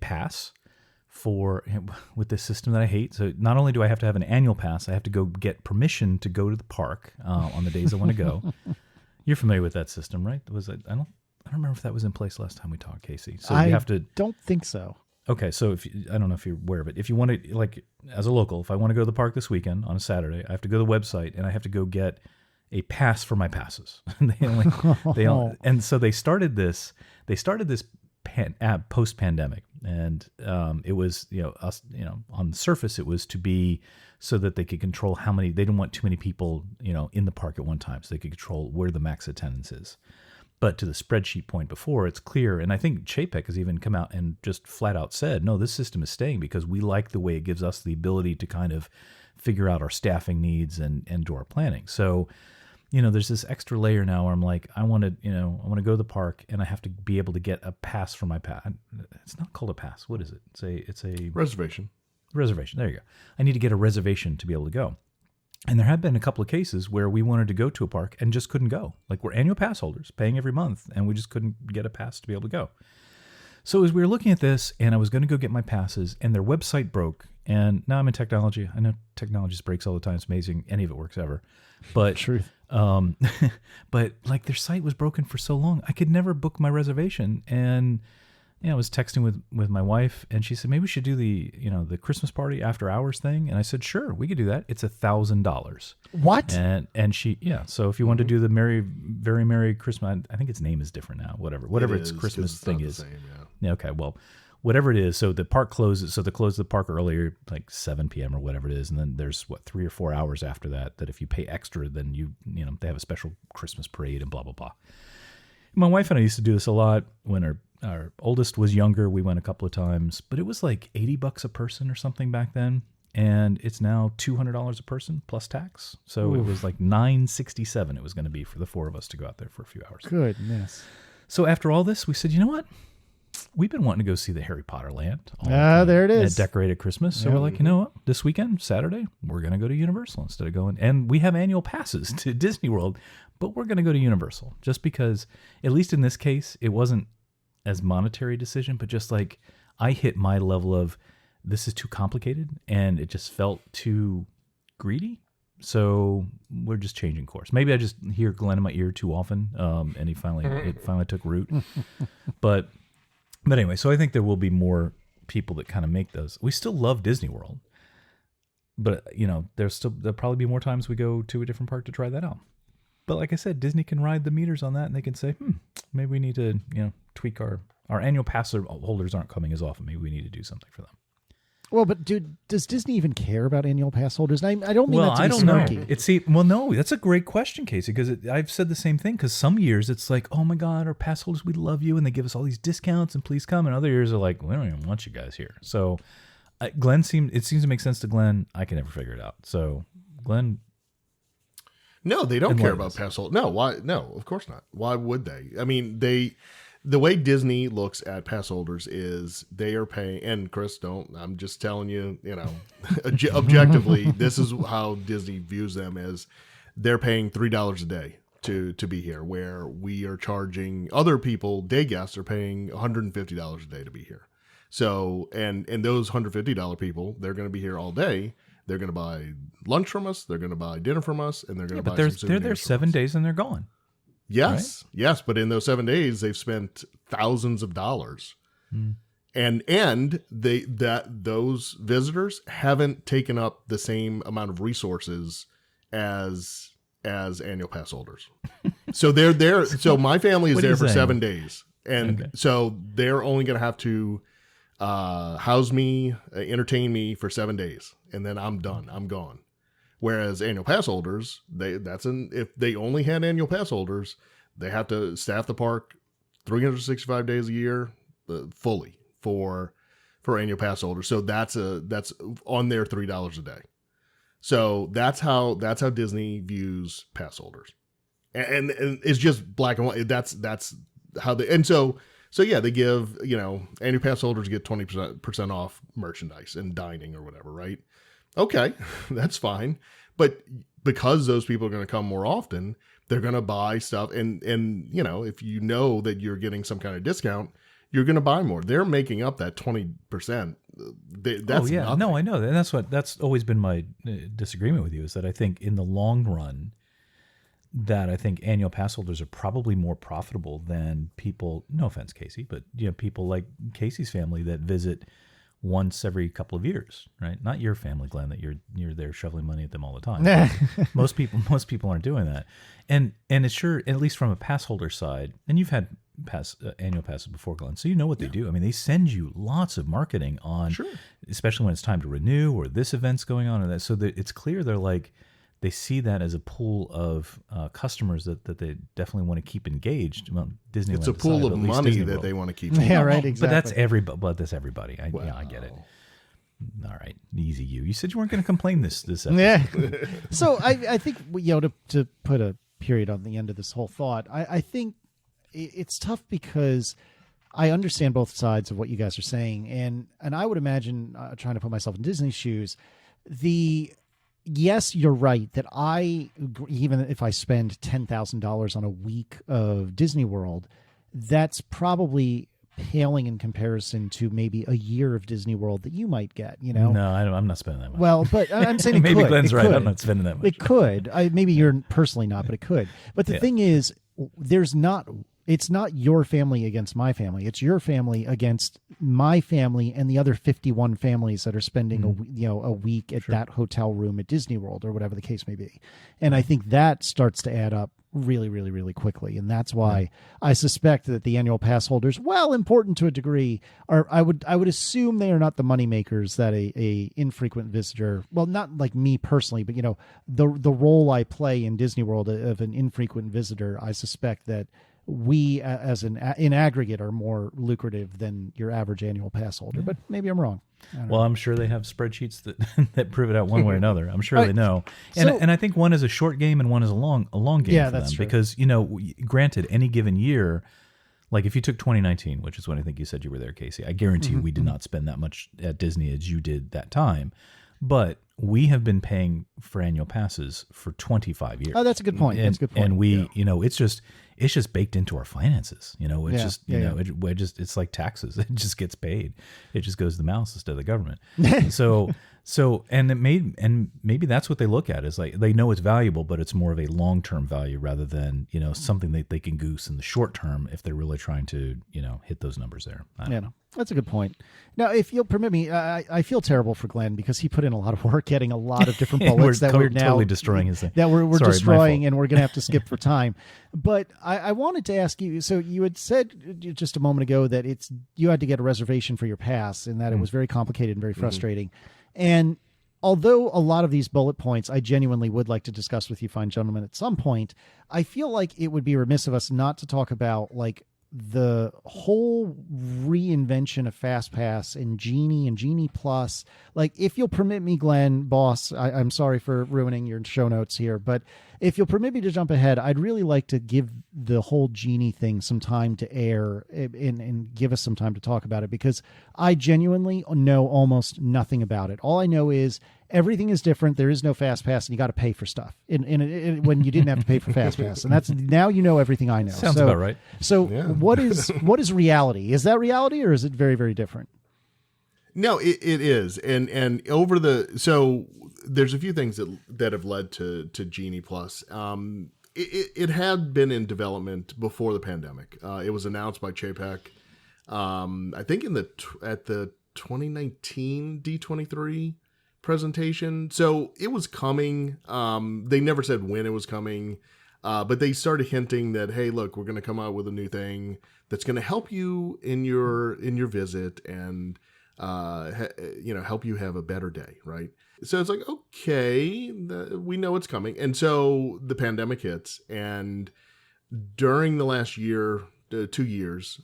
[SPEAKER 2] pass with this system that I hate. So not only do I have to have an annual pass, I have to go get permission to go to the park on the days I want to go. You're familiar with that system, right? I don't remember if that was in place last time we talked, Casey. So you have to.
[SPEAKER 4] Don't think so.
[SPEAKER 2] Okay, so I don't know if you're aware of it. If you want to, like, as a local, if I want to go to the park this weekend on a Saturday, I have to go to the website and I have to go get a pass for my passes. And so they started this post-pandemic, and it was on the surface it was to be so that they could control how many. They didn't want too many people in the park at one time, so they could control where the max attendance is. But to the spreadsheet point before, it's clear, and I think Chapek has even come out and just flat out said, no, this system is staying because we like the way it gives us the ability to kind of figure out our staffing needs and do our planning. So, there's this extra layer now where I'm like, I want to go to the park, and I have to be able to get a pass for my pass. It's not called a pass. What is it? It's a
[SPEAKER 3] reservation.
[SPEAKER 2] Reservation. There you go. I need to get a reservation to be able to go. And there have been a couple of cases where we wanted to go to a park and just couldn't go. Like, we're annual pass holders paying every month, and we just couldn't get a pass to be able to go. So as we were looking at this, and I was going to go get my passes, and their website broke. And now I'm in technology. I know technology just breaks all the time. It's amazing. Any of it works ever. But
[SPEAKER 4] Truth.
[SPEAKER 2] But like, their site was broken for so long, I could never book my reservation. And I was texting with my wife, and she said maybe we should do the Christmas party after hours thing, and I said sure, we could do that. It's $1,000.
[SPEAKER 4] What?
[SPEAKER 2] And she so if you want to do the very merry Christmas, I think its name is different now. Whatever its Christmas thing is.
[SPEAKER 3] Same,
[SPEAKER 2] Okay, well, whatever it is. So the park closes. So they close the park earlier, like 7 p.m. or whatever it is, and then there's 3 or 4 hours after that. That if you pay extra, then they have a special Christmas parade and blah blah blah. My wife and I used to do this a lot when our oldest was younger. We went a couple of times, but it was like $80 a person or something back then. And it's now $200 a person plus tax. So it was like $967 it was going to be for the 4 of us to go out there for a few hours.
[SPEAKER 4] Goodness.
[SPEAKER 2] So after all this, we said, you know what? We've been wanting to go see the Harry Potter land.
[SPEAKER 4] There it is.
[SPEAKER 2] At Decorated Christmas. So we're like, you know what? This weekend, Saturday, we're going to go to Universal instead of going. And we have annual passes to Disney World, but we're going to go to Universal just because, at least in this case, it wasn't as monetary decision, but just like I hit my level of this is too complicated and it just felt too greedy. So we're just changing course. Maybe I just hear Glenn in my ear too often, and it finally took root. But anyway, so I think there will be more people that kind of make those. We still love Disney World, but there'll probably be more times we go to a different park to try that out. But like I said, Disney can ride the meters on that, and they can say, maybe we need to tweak our annual pass holders aren't coming as often. Maybe we need to do something for them.
[SPEAKER 4] Well, but dude, does Disney even care about annual pass holders? I don't mean that to be snarky.
[SPEAKER 2] No, that's a great question, Casey, because I've said the same thing. Because some years it's like, oh my God, our pass holders, we love you, and they give us all these discounts, and please come. And other years are like, we don't even want you guys here. So, it seems to make sense to Glenn. I can never figure it out. So, Glenn.
[SPEAKER 3] No, they don't care about pass holders. No, why? No, of course not. Why would they? I mean, the way Disney looks at pass holders is they are paying, and Chris, I'm just telling you, objectively, this is how Disney views them as they're paying $3 a day to be here, where we are charging other people, day guests are paying $150 a day to be here. So, and those $150 people, they're going to be here all day. They're going to buy lunch from us. They're going to buy dinner from us, and they're going to buy some souvenirs. They're there
[SPEAKER 2] 7 days and they're gone.
[SPEAKER 3] Yes, right? Yes, but in those 7 days, they've spent thousands of dollars, and those visitors haven't taken up the same amount of resources as annual pass holders. So they're there. So my family is there for 7 days, and so they're only going to have to house me, entertain me for 7 days, and then I'm done. I'm gone. Whereas annual pass holders, if they only had annual pass holders, they have to staff the park 365 days a year fully for annual pass holders. So that's on their $3 a day. So that's how Disney views pass holders, and it's just black and white. That's how they, and so yeah, they give annual pass holders get 20% off merchandise and dining or whatever, right? Okay, that's fine. But because those people are going to come more often, they're going to buy stuff. And if you know that you're getting some kind of discount, you're going to buy more. They're making up that 20%. That's nothing.
[SPEAKER 2] No, I know. And that's always been my disagreement with you, is that I think in the long run, that I think annual pass holders are probably more profitable than people, no offense, Casey, but people like Casey's family that visit once every couple of years, right? Not your family, Glenn, that you're there shoveling money at them all the time. most people aren't doing that, and it's sure, at least from a pass holder side, and you've had annual passes before, Glenn, so you know what they do. I mean, they send you lots of marketing on, especially when it's time to renew or this event's going on, or that. So that it's clear they see that as a pool of customers that they definitely want to keep engaged. Well, Disneyland.
[SPEAKER 3] It's a pool of money that they want to keep.
[SPEAKER 4] Yeah, right. Exactly.
[SPEAKER 2] But that's everybody. I get it. All right, easy. You said you weren't going to complain this episode.
[SPEAKER 4] Yeah. So I think to put a period on the end of this whole thought, I think it's tough because I understand both sides of what you guys are saying, and I would imagine, trying to put myself in Disney's shoes, yes, you're right that even if I spend $10,000 on a week of Disney World, that's probably paling in comparison to maybe a year of Disney World that you might get,
[SPEAKER 2] No, I'm not spending that much.
[SPEAKER 4] Well, but I'm saying it
[SPEAKER 2] maybe
[SPEAKER 4] could.
[SPEAKER 2] Glenn's right. I'm not spending that much.
[SPEAKER 4] It could. Maybe you're personally not, but it could. But the thing is, there's not it's not your family against my family. It's your family against my family and the other 51 families that are spending a week at that hotel room at Disney World or whatever the case may be. And I think that starts to add up really, really, really quickly. And that's why I suspect that the annual pass holders, while important to a degree, are I would assume they are not the money makers that a infrequent visitor, well, not like me personally, but the role I play in Disney World of an infrequent visitor, I suspect that we as in aggregate are more lucrative than your average annual pass holder, but maybe I'm wrong.
[SPEAKER 2] Well, I'm sure they have spreadsheets that that prove it out one way or another. I'm sure they know. And I think one is a short game and one is a long game
[SPEAKER 4] yeah,
[SPEAKER 2] for
[SPEAKER 4] that's
[SPEAKER 2] them.
[SPEAKER 4] true.
[SPEAKER 2] Because, granted, any given year, like if you took 2019, which is when I think you said you were there, Casey, I guarantee you we did not spend that much at Disney as you did that time. But we have been paying for annual passes for 25 years.
[SPEAKER 4] Oh, that's a good point. That's a good point.
[SPEAKER 2] And we, it's just baked into our finances. It's like taxes. It just gets paid. It just goes to the mouse instead of the government. And maybe that's what they look at is like, they know it's valuable, but it's more of a long-term value rather than, something that they can goose in the short term if they're really trying to, hit those numbers there.
[SPEAKER 4] No, that's a good point. Now, if you'll permit me, I feel terrible for Glenn because he put in a lot of work getting a lot of different bullets that we're now
[SPEAKER 2] totally destroying his thing.
[SPEAKER 4] That we're
[SPEAKER 2] Sorry,
[SPEAKER 4] destroying, and we're going to have to skip for time. But I wanted to ask you. So you had said just a moment ago that you had to get a reservation for your pass, and that it was very complicated and very frustrating. And although a lot of these bullet points I genuinely would like to discuss with you, fine gentlemen, at some point, I feel like it would be remiss of us not to talk about like the whole reinvention of FastPass and Genie Plus. Like, if you'll permit me, Glenn, boss, I'm sorry for ruining your show notes here, but if you'll permit me to jump ahead, I'd really like to give the whole Genie thing some time to air and give us some time to talk about it, because I genuinely know almost nothing about it. All I know is everything is different. There is no FastPass, and you got to pay for stuff. When you didn't have to pay for FastPass, and that's now everything I know.
[SPEAKER 2] Sounds about right.
[SPEAKER 4] So what is reality? Is that reality, or is it very, very different?
[SPEAKER 3] No, it is, and so there's a few things that have led to Genie Plus. It had been in development before the pandemic. It was announced by Chapek, I think at the 2019 D23 presentation. So it was coming. They never said when it was coming, but they started hinting that, hey, look, we're going to come out with a new thing that's going to help you in your visit and help you have a better day, right? So it's like, okay, we know it's coming. And so the pandemic hits, and during the last year, 2 years,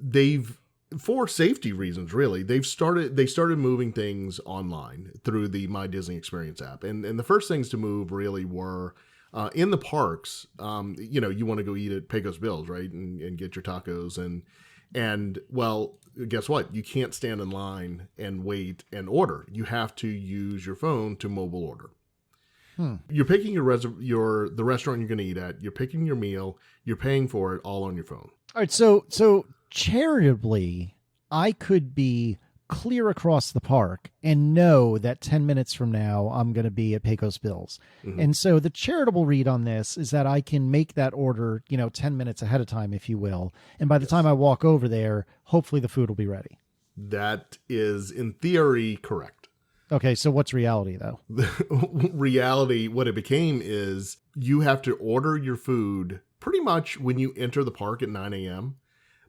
[SPEAKER 3] they've, for safety reasons, really, they started moving things online through the My Disney Experience app. And the first things to move really were in the parks. You want to go eat at Pecos Bill's, right? And get your tacos and well, guess what? You can't stand in line and wait and order. You have to use your phone to mobile order. You're picking the restaurant you're going to eat at. You're picking your meal. You're paying for it all on your phone.
[SPEAKER 4] All right. So charitably, I could be clear across the park and know that 10 minutes from now I'm going to be at Pecos Bill's. Mm-hmm. And so the charitable read on this is that I can make that order, 10 minutes ahead of time, if you will. And by the time I walk over there, hopefully the food will be ready.
[SPEAKER 3] That is, in theory, correct.
[SPEAKER 4] Okay, so what's reality, though?
[SPEAKER 3] Reality, what it became is you have to order your food pretty much when you enter the park at 9 a.m.,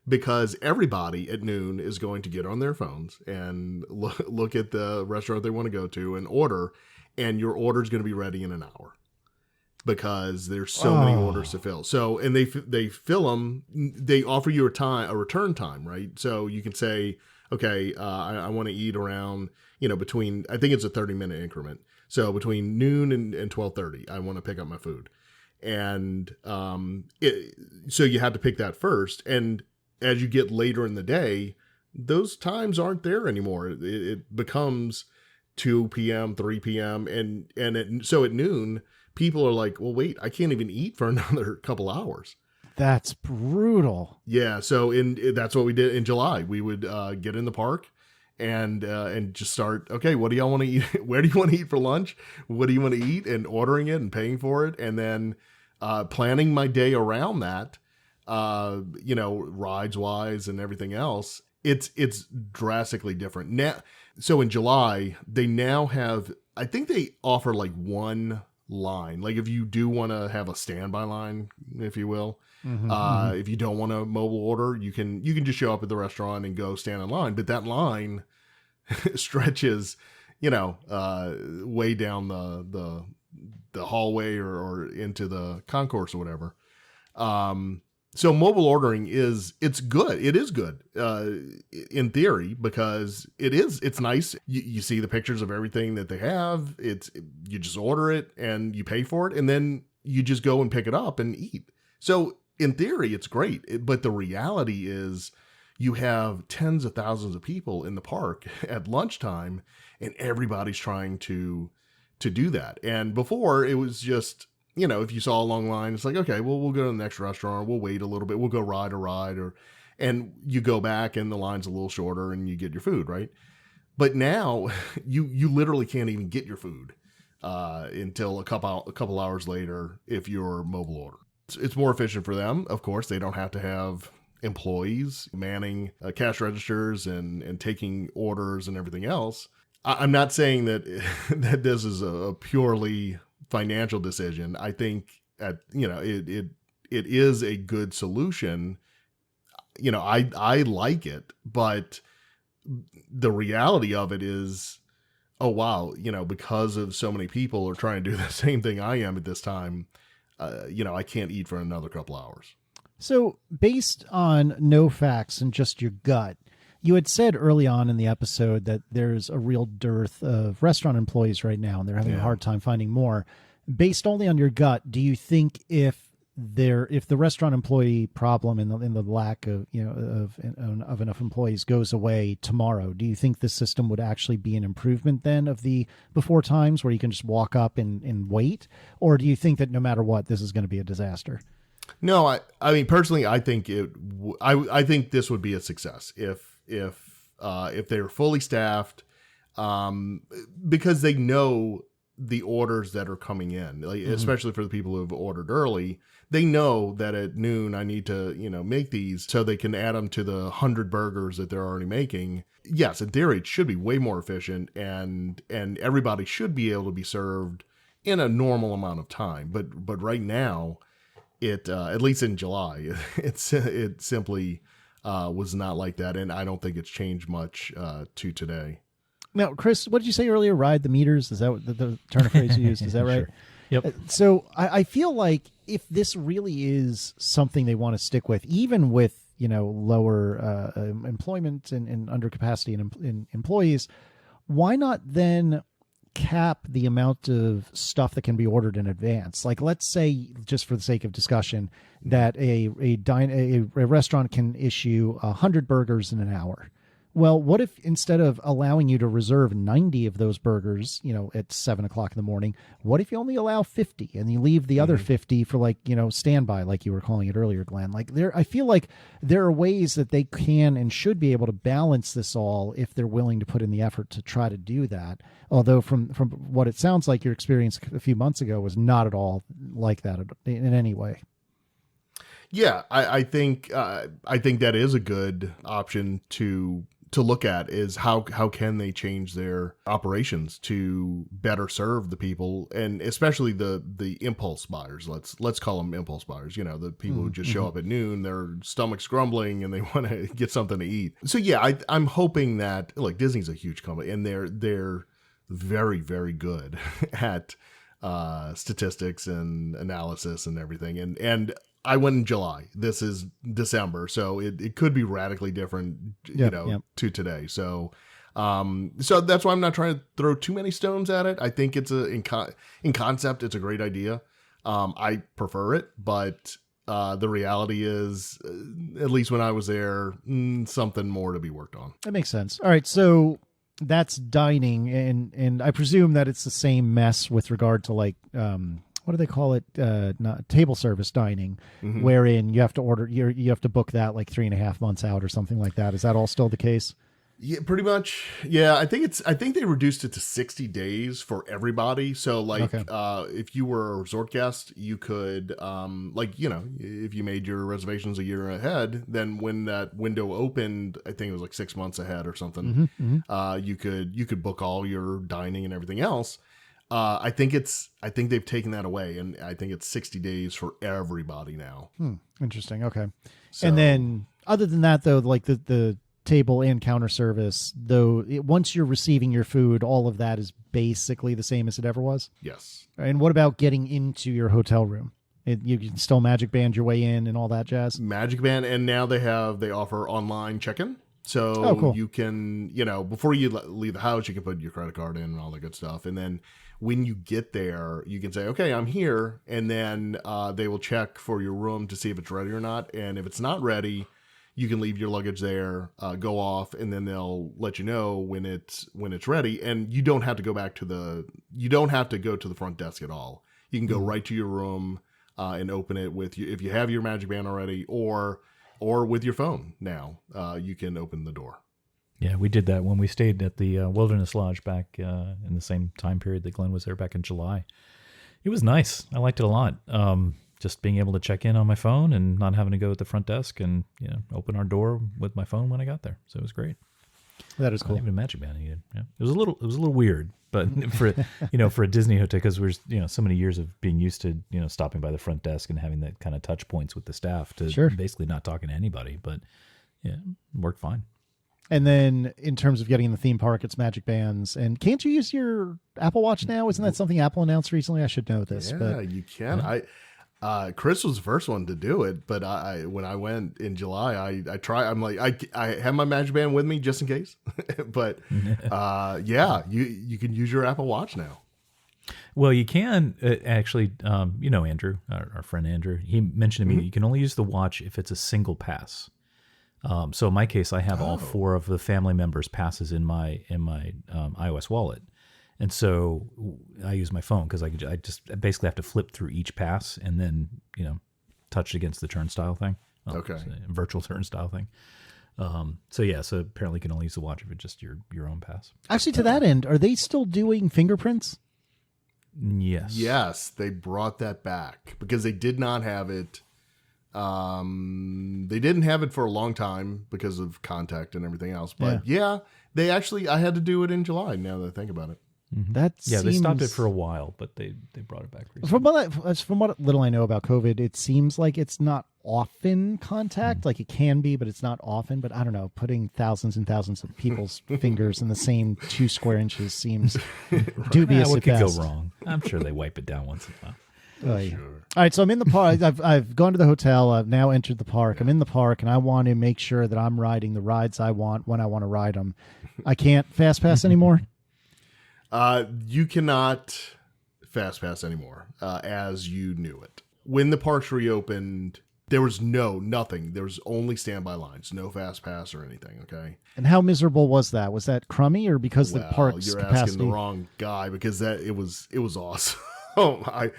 [SPEAKER 3] because everybody at noon is going to get on their phones and look at the restaurant they want to go to and order, and your order is going to be ready in an hour because there's so many orders to fill. So, and they fill them. They offer you a return time, right? So you can say, okay, I want to eat around, between, I think it's a 30-minute increment. So between noon and 12:30, I want to pick up my food, and so you have to pick that first. And as you get later in the day, those times aren't there anymore. It becomes 2 p.m., 3 p.m. So at noon, people are like, well, wait, I can't even eat for another couple hours.
[SPEAKER 4] That's brutal.
[SPEAKER 3] Yeah. So that's what we did in July. We would get in the park and just start, okay, what do y'all want to eat? Where do you want to eat for lunch? What do you want to eat? And ordering it and paying for it. And then planning my day around that, rides wise and everything else, it's drastically different now. So in July, they now have, I think they offer like one line. Like if you do want to have a standby line, if you will, if you don't want to mobile order, you can just show up at the restaurant and go stand in line. But that line stretches, way down the hallway or into the concourse or whatever. So mobile ordering it's good. It is good in theory, because it's nice. You see the pictures of everything that they have. You just order it and you pay for it, and then you just go and pick it up and eat. So in theory, it's great. But the reality is you have tens of thousands of people in the park at lunchtime, and everybody's trying to do that. And before, it was just, if you saw a long line, it's like, okay, well, we'll go to the next restaurant, we'll wait a little bit, we'll go ride a ride, and you go back and the line's a little shorter and you get your food, right? But now you literally can't even get your food until a couple hours later if you're mobile order. It's more efficient for them. Of course, they don't have to have employees manning cash registers and taking orders and everything else. I'm not saying that that this is a purely financial decision. I think it is a good solution. I like it, but the reality of it is, oh wow, because of so many people are trying to do the same thing I am at this time, I can't eat for another couple hours.
[SPEAKER 4] So based on no facts and just your gut, you had said early on in the episode that there's a real dearth of restaurant employees right now, and they're having a hard time finding more. Based only on your gut, do you think if the restaurant employee problem and the lack of of enough employees goes away tomorrow, do you think the system would actually be an improvement then of the before times where you can just walk up and wait, or do you think that no matter what, this is going to be a disaster?
[SPEAKER 3] No, I mean personally, I think I think this would be a success if they're fully staffed, because they know the orders that are coming in, especially for the people who have ordered early. They know that at noon I need to, make these so they can add them to the 100 burgers that they're already making. Yes, in theory, it should be way more efficient, and everybody should be able to be served in a normal amount of time. But right now, it at least in July, it simply was not like that, and I don't think it's changed much to today.
[SPEAKER 4] Now, Chris, what did you say earlier? Ride the meters? Is that what the turn of phrase you used? Is that right?
[SPEAKER 2] Sure. Yep.
[SPEAKER 4] So I feel like if this really is something they want to stick with, even with lower employment and under capacity in employees, why not then cap the amount of stuff that can be ordered in advance? Like, let's say, just for the sake of discussion, that a restaurant can issue 100 burgers in an hour. Well, what if instead of allowing you to reserve 90 of those burgers, at 7 o'clock in the morning, what if you only allow 50 and you leave the other 50 for standby, like you were calling it earlier, Glenn? I feel like there are ways that they can and should be able to balance this all if they're willing to put in the effort to try to do that. Although from what it sounds like, your experience a few months ago was not at all like that in any way.
[SPEAKER 3] Yeah, I think that is a good option to look at, is how can they change their operations to better serve the people, and especially the impulse buyers. Let's call them impulse buyers. The people who just show up at noon, their stomach's grumbling and they want to get something to eat. So yeah, I'm hoping that, look, Disney's a huge company and they're very, very good at statistics and analysis and everything. And I went in July. This is December, so it could be radically different, to today. So, so that's why I'm not trying to throw too many stones at it. I think it's in concept, it's a great idea. I prefer it, but the reality is, at least when I was there, something more to be worked on.
[SPEAKER 4] That makes sense. All right, so that's dining, and I presume that it's the same mess with regard to what do they call it? Not table service dining, wherein you have to order, you have to book that 3.5 months out or something like that. Is that all still the case?
[SPEAKER 3] Yeah, pretty much. Yeah, I think they reduced it to 60 days for everybody. So like
[SPEAKER 4] Okay.
[SPEAKER 3] if you were a resort guest, you could like, if you made your reservations a year ahead, then when that window opened, I think it was like 6 months ahead or something. You could book all your dining and everything else. I think they've taken that away, and I think it's 60 days for everybody now.
[SPEAKER 4] Interesting. Okay.
[SPEAKER 3] So-
[SPEAKER 4] And then other than that, though, like the table and counter service, though, once you're receiving your food, all of that is basically the same as it ever was.
[SPEAKER 3] Yes.
[SPEAKER 4] And what about getting into your hotel room? You can still Magic Band your way in and all that jazz.
[SPEAKER 3] Magic Band, and now they offer online check-in. So
[SPEAKER 4] cool.
[SPEAKER 3] you can, before you leave the house, you can put your credit card in and all that good stuff. And then when you get there, you can say, okay, I'm here. And then they will check for your room to see if it's ready or not. And if it's not ready, you can leave your luggage there, go off, and then they'll let you know when it's ready. And you don't have to go to the front desk at all. You can go right to your room and open it with you if you have your Magic Band already, or with your phone. Now you can open the door.
[SPEAKER 2] Yeah, we did that when we stayed at the Wilderness Lodge back in the same time period that Glenn was there back in July. It was nice. I liked it a lot. Just being able to check in on my phone and not having to go at the front desk and open our door with my phone when I got there. So it was great.
[SPEAKER 4] That is cool.
[SPEAKER 2] Even a Magic Band needed. Yeah, it was a little weird, but for for a Disney hotel, because we're so many years of being used to stopping by the front desk and having that kind of touch points with the staff to
[SPEAKER 4] Sure.
[SPEAKER 2] basically not talking to anybody. But yeah, it worked fine.
[SPEAKER 4] And then in terms of getting in the theme park, it's Magic Bands. And can't you use your Apple Watch now? Isn't that something Apple announced recently? I should know this.
[SPEAKER 3] Yeah,
[SPEAKER 4] but
[SPEAKER 3] you can. Chris was the first one to do it, but when I went in July, I tried. I'm like, I have my Magic Band with me just in case. But yeah, you can use your Apple Watch now.
[SPEAKER 2] Well, you can actually, Andrew, our friend Andrew, he mentioned to me you can only use the watch if it's a single pass. So in my case, I have all 4 of the family members' passes in my iOS wallet. And so I use my phone because I just basically have to flip through each pass and then, touch it against the turnstile thing.
[SPEAKER 3] Okay.
[SPEAKER 2] It's a virtual turnstile thing. So apparently you can only use the watch if it's just your own pass.
[SPEAKER 4] actually, to that end, are they still doing fingerprints?
[SPEAKER 2] Yes.
[SPEAKER 3] Yes, they brought that back because they did not have it. They didn't have it for a long time because of contact and everything else. But yeah, they actually, I had to do it in July now that I think about it.
[SPEAKER 2] They stopped it for a while, but they brought it back recently.
[SPEAKER 4] From what little I know about COVID, it seems like it's not often contact. Like it can be, but it's not often. But I don't know. Putting thousands and thousands of people's fingers in the same 2 square inches seems dubious.
[SPEAKER 2] What
[SPEAKER 4] at
[SPEAKER 2] could go
[SPEAKER 4] best.
[SPEAKER 2] wrong? I'm sure they wipe it down once in a while.
[SPEAKER 4] Oh, yeah. All right, so I'm in the park. I've gone to the hotel. I've now entered the park. I'm in the park, and I want to make sure that I'm riding the rides I want when I want to ride them. I can't FastPass anymore.
[SPEAKER 3] You cannot FastPass anymore as you knew it. When the parks reopened, there was nothing. There was only standby lines, no FastPass or anything. Okay.
[SPEAKER 4] And how miserable was that? Was that crummy, or because the park's
[SPEAKER 3] you're
[SPEAKER 4] capacity?
[SPEAKER 3] asking the wrong guy because it was awesome. I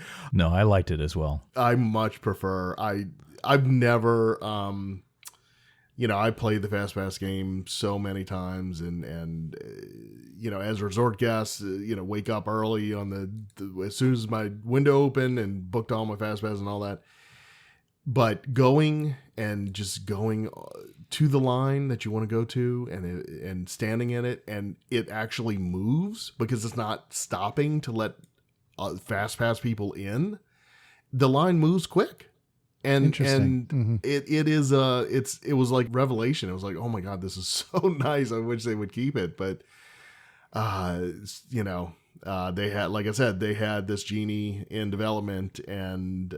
[SPEAKER 2] liked it as well.
[SPEAKER 3] I much prefer. I've never I played the FastPass game so many times, and as resort guests, wake up early on as soon as my window opened and booked all my FastPass and all that. But going to the line that you want to go to and standing in it, and it actually moves because it's not stopping to let FastPass people in. The line moves quick. And it was like revelation. It was like, oh my God, this is so nice. I wish they would keep it. But they had, like I said, they had this Genie in development, and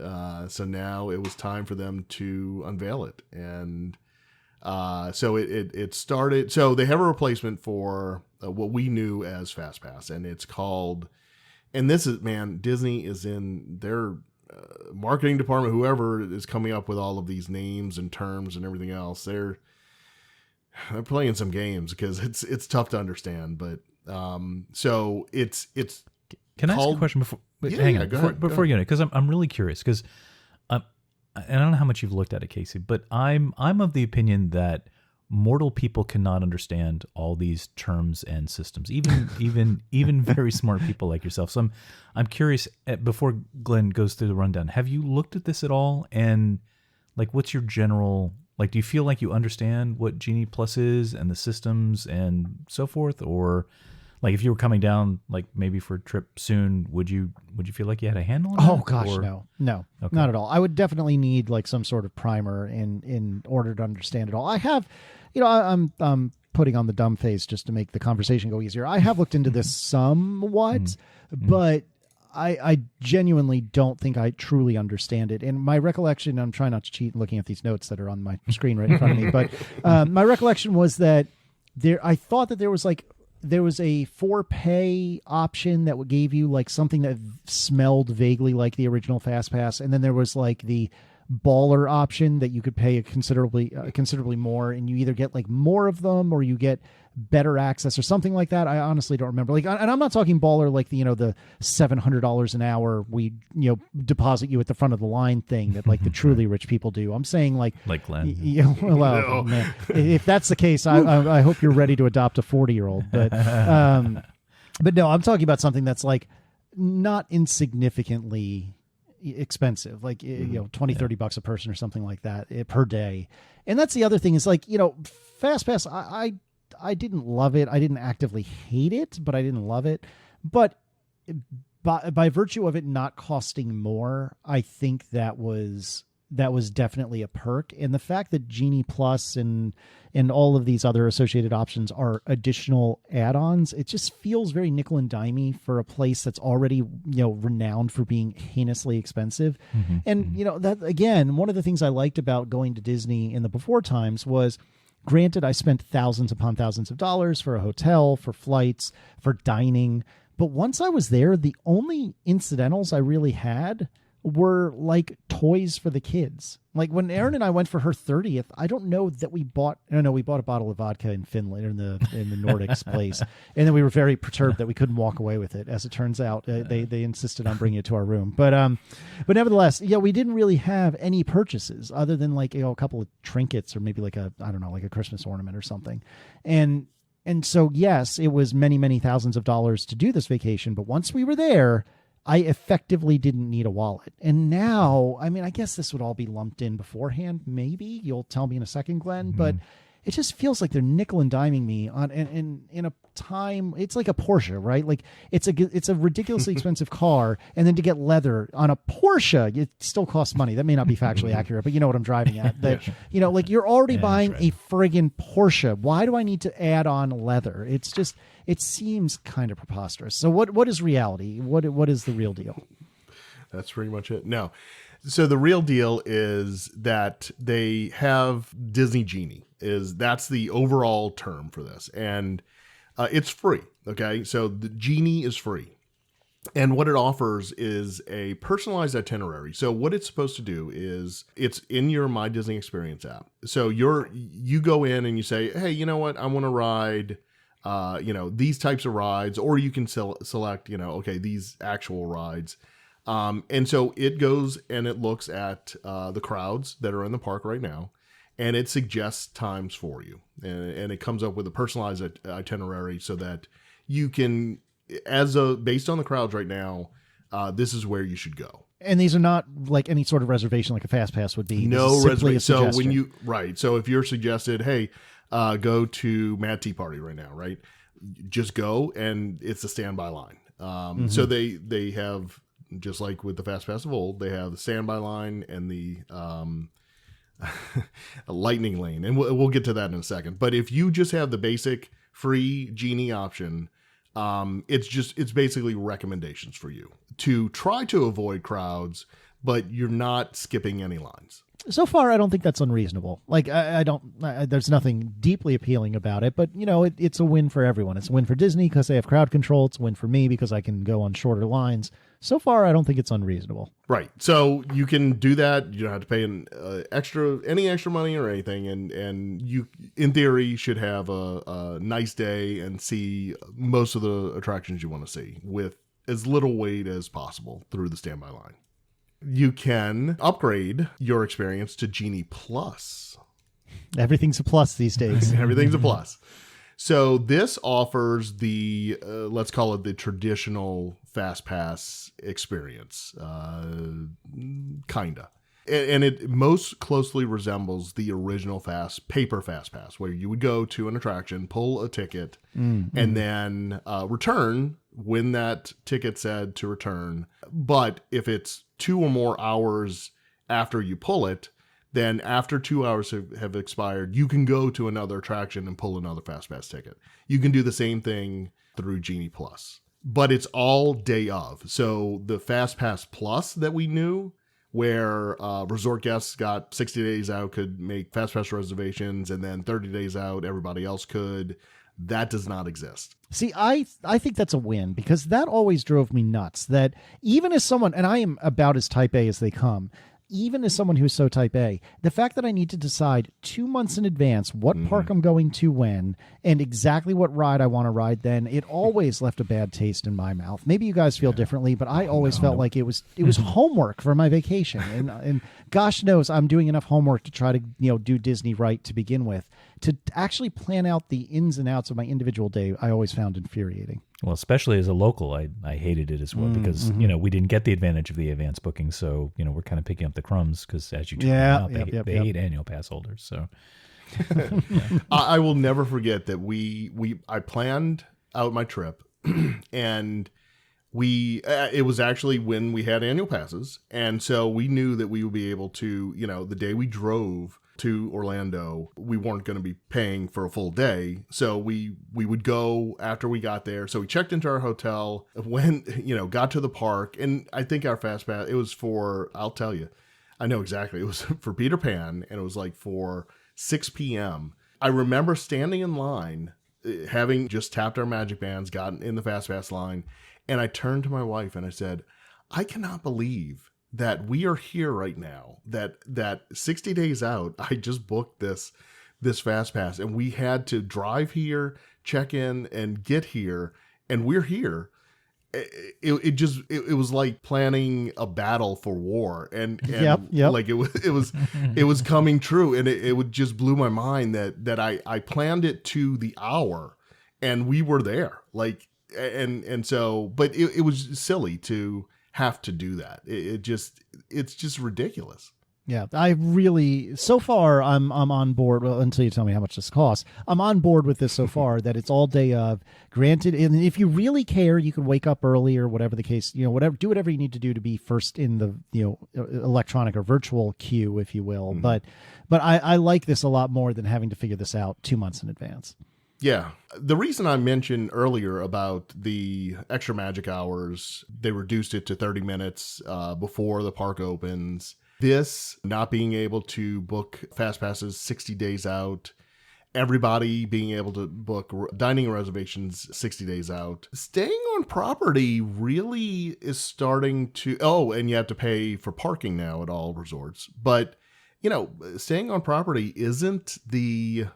[SPEAKER 3] so now it was time for them to unveil it. And so it started. So they have a replacement for what we knew as FastPass, and it's called. And this is, man, Disney is in their marketing department, whoever is coming up with all of these names and terms and everything else. They're playing some games because it's tough to understand. But so it's
[SPEAKER 2] Can I ask a question before? Hang on, before you know, because I'm really curious because and I don't know how much you've looked at it, Casey, but I'm of the opinion that mortal people cannot understand all these terms and systems, even very smart people like yourself. So I'm curious, before Glenn goes through the rundown, have you looked at this at all? And like, what's your general, like, do you feel like you understand what Genie Plus is and the systems and so forth? Or like, if you were coming down, like maybe for a trip soon, would you feel like you had a handle on
[SPEAKER 4] Oh
[SPEAKER 2] that?
[SPEAKER 4] gosh,
[SPEAKER 2] Or-
[SPEAKER 4] no,
[SPEAKER 2] Okay.
[SPEAKER 4] not at all. I would definitely need like some sort of primer in order to understand it all. I have, I'm putting on the dumb face just to make the conversation go easier. I have looked into this somewhat, but I genuinely don't think I truly understand it. And my recollection, I'm trying not to cheat looking at these notes that are on my screen right in front of me, but my recollection was that I thought that there was a for pay option that gave you like something that smelled vaguely like the original FastPass, and then there was like the baller option that you could pay considerably more, and you either get like more of them or you get better access or something like that. I honestly don't remember. Like, and I'm not talking baller like the the $700 an hour we deposit you at the front of the line thing that like the truly rich people do. I'm saying like
[SPEAKER 2] Glenn.
[SPEAKER 4] Well, man, if that's the case, I hope you're ready to adopt a 40-year-old. But no, I'm talking about something that's like not insignificantly expensive, like $20-30 a person or something like that per day. And that's the other thing is like FastPass. I didn't love it. I didn't actively hate it, but I didn't love it. But by virtue of it not costing more, I think that was definitely a perk. And the fact that Genie Plus and all of these other associated options are additional add-ons, it just feels very nickel and dimey for a place that's already renowned for being heinously expensive. And that again, one of the things I liked about going to Disney in the before times was, granted, I spent thousands upon thousands of dollars for a hotel, for flights, for dining. But once I was there, the only incidentals I really had were like toys for the kids. Like when Erin and I went for her 30th, I don't know that we bought a bottle of vodka in Finland in the Nordics place. And then we were very perturbed that we couldn't walk away with it. As it turns out, they insisted on bringing it to our room. But nevertheless, we didn't really have any purchases other than like, a couple of trinkets or maybe like a Christmas ornament or something. And so, yes, it was many, many thousands of dollars to do this vacation. But once we were there, I effectively didn't need a wallet. And now, I mean, I guess this would all be lumped in beforehand. Maybe you'll tell me in a second, Glenn, but it just feels like they're nickel and diming me on in a time. It's like a Porsche, right? Like it's a ridiculously expensive car, and then to get leather on a Porsche, it still costs money. That may not be factually accurate, but you know what I'm driving at. That like you're already buying a friggin' Porsche. Why do I need to add on leather? It's just, it seems kind of preposterous. So what is reality? What is the real deal?
[SPEAKER 3] That's pretty much it. No. So the real deal is that they have Disney Genie. That's the overall term for this. And it's free. Okay. So the Genie is free. And what it offers is a personalized itinerary. So what it's supposed to do is it's in your My Disney Experience app. So you go in and you say, hey, you know what? I want to ride, these types of rides, or you can select, these actual rides. And so it goes and it looks at the crowds that are in the park right now, and it suggests times for you. And it comes up with a personalized itinerary so that you can, based on the crowds right now, this is where you should go.
[SPEAKER 4] And these are not like any sort of reservation like a FastPass would be.
[SPEAKER 3] No reservation. So so if you're suggested, hey, go to Mad Tea Party right now, right? Just go, and it's a standby line. So they have, just like with the FastPass of old, they have the standby line and the lightning lane, and we'll get to that in a second. But if you just have the basic free Genie option, it's basically recommendations for you to try to avoid crowds, but you're not skipping any lines.
[SPEAKER 4] So far, I don't think that's unreasonable. Like, there's nothing deeply appealing about it, but, it's a win for everyone. It's a win for Disney because they have crowd control. It's a win for me because I can go on shorter lines. So far, I don't think it's unreasonable.
[SPEAKER 3] Right. So you can do that. You don't have to pay any extra money or anything. And you, in theory, should have a nice day and see most of the attractions you want to see with as little wait as possible through the standby line. You can upgrade your experience to Genie Plus.
[SPEAKER 4] Everything's a plus these days.
[SPEAKER 3] Everything's a plus. So this offers the, let's call it the traditional FastPass experience, kinda. And it most closely resembles the original paper FastPass, where you would go to an attraction, pull a ticket, and then return when that ticket said to return. But if it's 2 or more hours after you pull it, then after 2 hours have expired, you can go to another attraction and pull another FastPass ticket. You can do the same thing through Genie Plus, but it's all day of. So the FastPass Plus that we knew, where resort guests got 60 days out, could make FastPass reservations, and then 30 days out, everybody else could. That does not exist.
[SPEAKER 4] See, I think that's a win, because that always drove me nuts. That even as someone, and I am about as type A as they come, even as someone who's so type A, the fact that I need to decide 2 months in advance what park I'm going to when and exactly what ride I want to ride then, it always left a bad taste in my mouth. Maybe you guys feel differently, but I always felt like it was homework for my vacation. And gosh knows I'm doing enough homework to try to, do Disney right to begin with. To actually plan out the ins and outs of my individual day, I always found infuriating.
[SPEAKER 2] Well, especially as a local, I hated it as well because, we didn't get the advantage of the advance booking. So, we're kind of picking up the crumbs because, as you pointed out, they hate annual pass holders. So
[SPEAKER 3] I will never forget that I planned out my trip and it was actually when we had annual passes. And so we knew that we would be able to, the day we drove to Orlando, we weren't going to be paying for a full day. So we would go after we got there. So we checked into our hotel, got to the park. And I think our FastPass, it was for, I'll tell you, I know exactly. It was for Peter Pan, and it was like for 6 p.m. I remember standing in line, having just tapped our magic bands, gotten in the FastPass line. And I turned to my wife and I said, I cannot believe that we are here right now, that 60 days out, I just booked this FastPass, and we had to drive here, check in, and get here, and we're here. It was like planning a battle for war, and
[SPEAKER 4] yep.
[SPEAKER 3] Like it was coming true, and it would just blew my mind that I planned it to the hour, and we were there, and so, but it was silly to have to do that. It's just ridiculous.
[SPEAKER 4] Yeah, I really, so far I'm on board. Well, until you tell me how much this costs, I'm on board with this so far, that it's all day of. Granted, and if you really care, you can wake up early or whatever the case, do whatever you need to do to be first in the electronic or virtual queue, if you will. But I like this a lot more than having to figure this out 2 months in advance.
[SPEAKER 3] Yeah. The reason I mentioned earlier about the extra magic hours, they reduced it to 30 minutes before the park opens. This not being able to book FastPasses 60 days out, everybody being able to book dining reservations 60 days out. Staying on property really is starting to, and you have to pay for parking now at all resorts. But, staying on property isn't the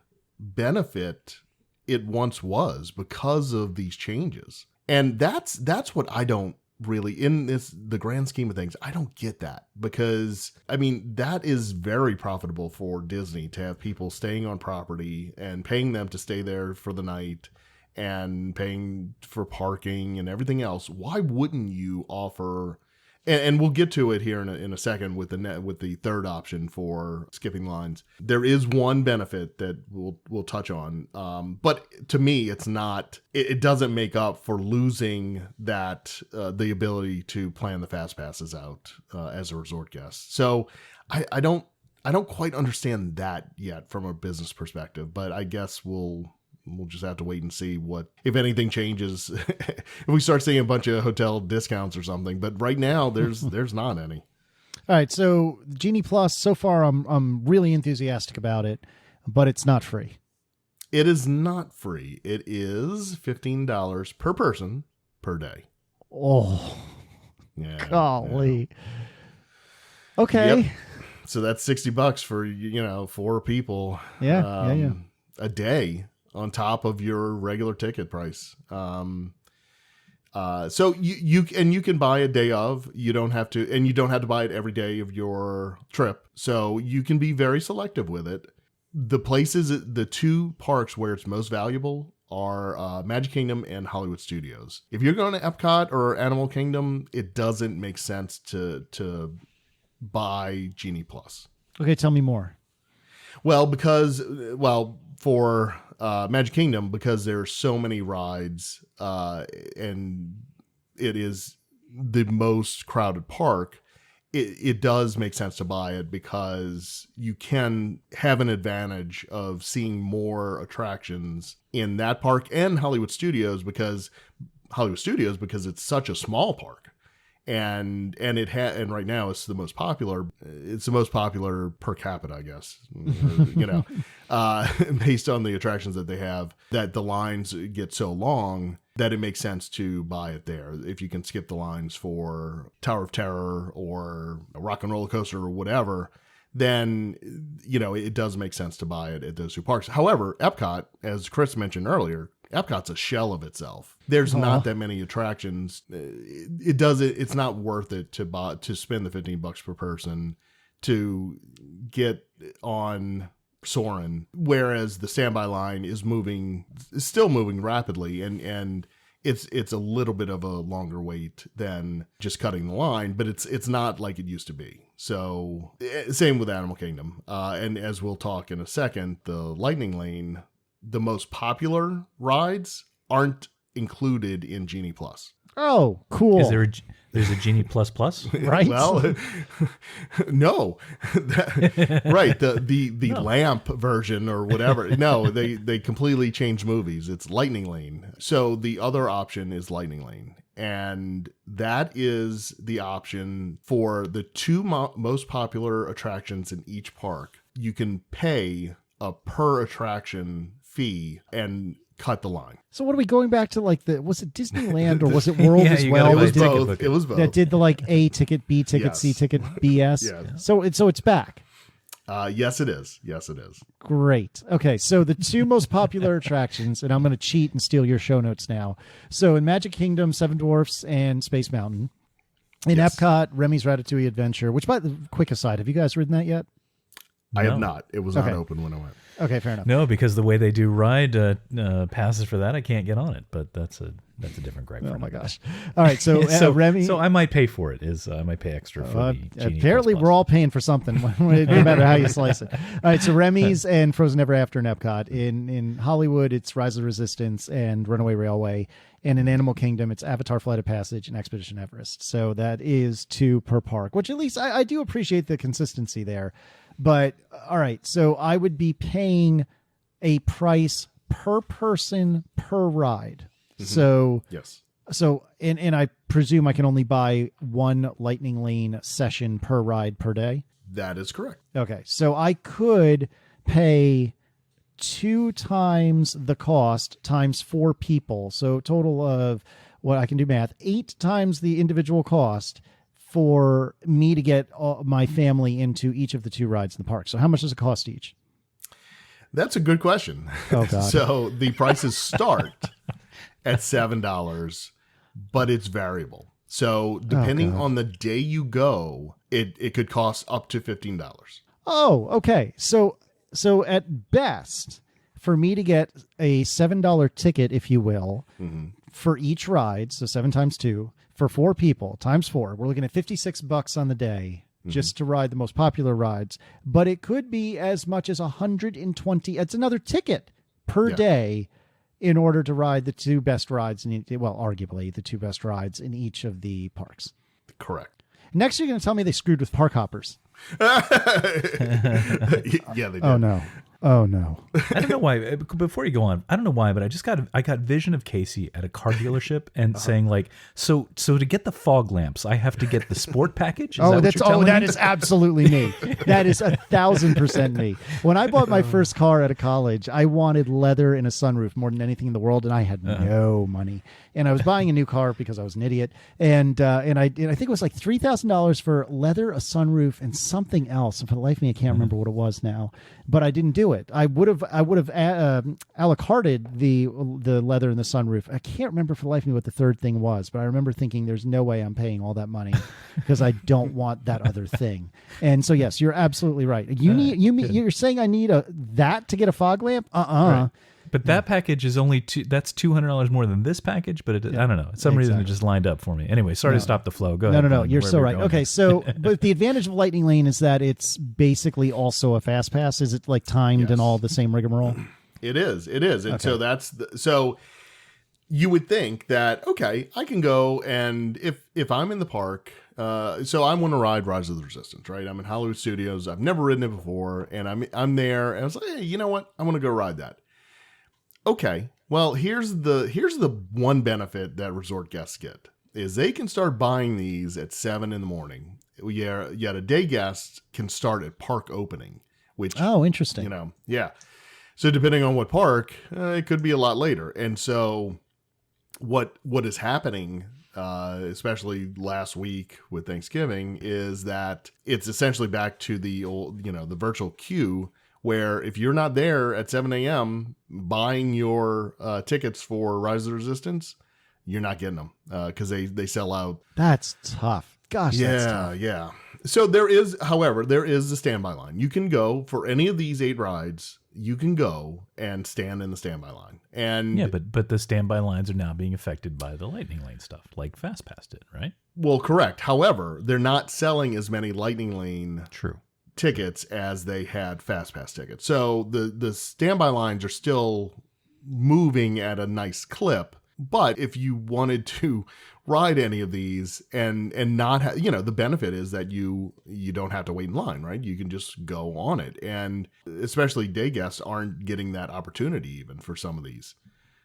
[SPEAKER 3] benefit it once was because of these changes. And that's what I don't really, in the grand scheme of things, I don't get that, because that is very profitable for Disney to have people staying on property and paying them to stay there for the night and paying for parking and everything else. Why wouldn't you offer, and we'll get to it here in a second with the third option for skipping lines. There is one benefit that we'll touch on, but to me, it's not. It doesn't make up for losing that the ability to plan the fast passes out as a resort guest. So I don't quite understand that yet from a business perspective, but I guess we'll just have to wait and see what, if anything changes, if we start seeing a bunch of hotel discounts or something. But right now, there's not any.
[SPEAKER 4] All right, so Genie Plus, so far I'm really enthusiastic about it, but it's not free.
[SPEAKER 3] It is not free. It is $15 per person per day.
[SPEAKER 4] Oh,
[SPEAKER 3] yeah,
[SPEAKER 4] golly. Yeah. Okay.
[SPEAKER 3] Yep. So that's $60 for 4 people.
[SPEAKER 4] Yeah,
[SPEAKER 3] a day, on top of your regular ticket price. So you can buy a day of, you don't have to buy it every day of your trip. So you can be very selective with it. the two parks where it's most valuable are Magic Kingdom and Hollywood Studios. If you're going to Epcot or Animal Kingdom, it doesn't make sense to buy Genie Plus.
[SPEAKER 4] Okay, tell me more.
[SPEAKER 3] Well, for Magic Kingdom, because there's so many rides, and it is the most crowded park, it does make sense to buy it because you can have an advantage of seeing more attractions in that park and Hollywood Studios because it's such a small park. And right now it's the most popular. It's the most popular per capita, I guess. Based on the attractions that they have, that the lines get so long that it makes sense to buy it there. If you can skip the lines for Tower of Terror or a Rock and Roller Coaster or whatever, then it does make sense to buy it at those two parks. However, Epcot, as Chris mentioned earlier, Epcot's a shell of itself. There's not that many attractions. It's not worth it to spend the $15 per person to get on Soarin', whereas the standby line is still moving rapidly, and it's a little bit of a longer wait than just cutting the line, but it's not like it used to be. So same with Animal Kingdom, and as we'll talk in a second, the Lightning Lane, the most popular rides aren't included in Genie Plus.
[SPEAKER 4] Oh, cool.
[SPEAKER 2] Is there's a Genie Plus Plus?
[SPEAKER 4] Right?
[SPEAKER 3] Well, no. Right. The lamp version or whatever. No, they completely changed movies. It's Lightning Lane. So the other option is Lightning Lane. And that is the option for the two most popular attractions in each park. You can pay a per attraction fee and cut the line.
[SPEAKER 4] So what are we going back to? Was it Disneyland or was it World as well?
[SPEAKER 3] It was both. It was both.
[SPEAKER 4] That did the A ticket, B ticket,
[SPEAKER 3] Yes.
[SPEAKER 4] C ticket, BS.
[SPEAKER 3] Yes.
[SPEAKER 4] So it's back.
[SPEAKER 3] Yes, it is. Yes, it is.
[SPEAKER 4] Great. Okay, so the two most popular attractions, and I'm going to cheat and steal your show notes now. So in Magic Kingdom, Seven Dwarfs and Space Mountain. In
[SPEAKER 3] Yes.
[SPEAKER 4] Epcot, Remy's Ratatouille Adventure, which, by the quick aside, have you guys ridden that yet?
[SPEAKER 3] I have
[SPEAKER 2] No.
[SPEAKER 3] not. It was
[SPEAKER 4] Okay.
[SPEAKER 3] not open when I went.
[SPEAKER 4] Okay, fair enough.
[SPEAKER 2] No, because the way they do ride passes for that, I can't get on it. But that's a different gripe.
[SPEAKER 4] Oh
[SPEAKER 2] for
[SPEAKER 4] my
[SPEAKER 2] another
[SPEAKER 4] gosh. All right, so,
[SPEAKER 2] day.
[SPEAKER 4] Remy.
[SPEAKER 2] So I might pay for it. I might pay extra for the Genie
[SPEAKER 4] apparently,
[SPEAKER 2] Plus
[SPEAKER 4] we're all paying for something, no matter how you slice it. All right, so Remy's and Frozen Ever After in Epcot. In Hollywood, it's Rise of the Resistance and Runaway Railway. And in Animal Kingdom, it's Avatar Flight of Passage and Expedition Everest. So that is 2 per park, which at least I do appreciate the consistency there. But all right, so I would be paying a price per person per ride.
[SPEAKER 3] Mm-hmm.
[SPEAKER 4] So
[SPEAKER 3] Yes.
[SPEAKER 4] And I presume I can only buy 1 Lightning Lane session per ride per day.
[SPEAKER 3] That is correct.
[SPEAKER 4] Okay, so I could pay 2 times the cost times 4 people. So total of what I can do math, 8 times the individual cost for me to get my family into each of the 2 rides in the park. So how much does it cost each?
[SPEAKER 3] That's a good question.
[SPEAKER 4] Oh, God.
[SPEAKER 3] So the prices start at $7, but it's variable. So depending
[SPEAKER 4] God.
[SPEAKER 3] on the day you go, it could cost up to $15.
[SPEAKER 4] Oh, okay. So at best, for me to get a $7 ticket, if you will, for each ride, so 7 times 2, for 4 people, times 4, we're looking at $56 on the day just to ride the most popular rides. But it could be as much as 120. It's another ticket per day in order to ride the 2 best rides, arguably the 2 best rides in each of the parks.
[SPEAKER 3] Correct.
[SPEAKER 4] Next, you're going to tell me they screwed with park hoppers.
[SPEAKER 3] Yeah, they did.
[SPEAKER 4] Oh, no. Oh, no.
[SPEAKER 2] I don't know why. Before you go on, I don't know why, but I got vision of Casey at a car dealership and saying so to get the fog lamps, I have to get the sport package. Is
[SPEAKER 4] That is absolutely me. That is 1,000% me. When I bought my first car out of college, I wanted leather and a sunroof more than anything in the world, and I had no money. And I was buying a new car because I was an idiot, and I think it was like $3,000 for leather, a sunroof, and something else. And for the life of me, I can't remember what it was now. But I didn't do it. it. I would have a la carted the leather and the sunroof. I can't remember for the life of me what the third thing was, but I remember thinking there's no way I'm paying all that money because I don't want that other thing. And so yes, you're absolutely right. You're saying I need that to get a fog lamp?
[SPEAKER 2] Right. But that package is only that's $200 more than this package. But I don't know. For some reason it just lined up for me. Anyway, sorry to stop the flow. Go ahead.
[SPEAKER 4] No. You're so right. Okay, so but the advantage of Lightning Lane is that it's basically also a FastPass. Is it like timed and all the same rigmarole?
[SPEAKER 3] It is. And so so you would think that, okay, I can go and if I'm in the park, so I want to ride Rise of the Resistance, right? I'm in Hollywood Studios. I've never ridden it before, and I'm there, and I was like, hey, you know what? I want to go ride that. Okay, well, here's the one benefit that resort guests get is they can start buying these at 7 a.m. Yet a day guest can start at park opening, which
[SPEAKER 4] interesting.
[SPEAKER 3] So depending on what park, it could be a lot later. And so what is happening, especially last week with Thanksgiving, is that it's essentially back to the old, the virtual queue, where if you're not there at 7 a.m. buying your tickets for Rise of the Resistance, you're not getting them because they sell out.
[SPEAKER 4] That's tough. Gosh, that's tough.
[SPEAKER 3] Yeah. So there is the standby line. You can go for any of these 8 rides. You can go and stand in the standby line. And
[SPEAKER 2] yeah, but the standby lines are now being affected by the Lightning Lane stuff, like FastPass did, right?
[SPEAKER 3] Well, correct. However, they're not selling as many Lightning Lane tickets as they had FastPass tickets. So the standby lines are still moving at a nice clip. But if you wanted to ride any of these and not have, the benefit is that you don't have to wait in line, right? You can just go on it. And especially day guests aren't getting that opportunity even for some of these.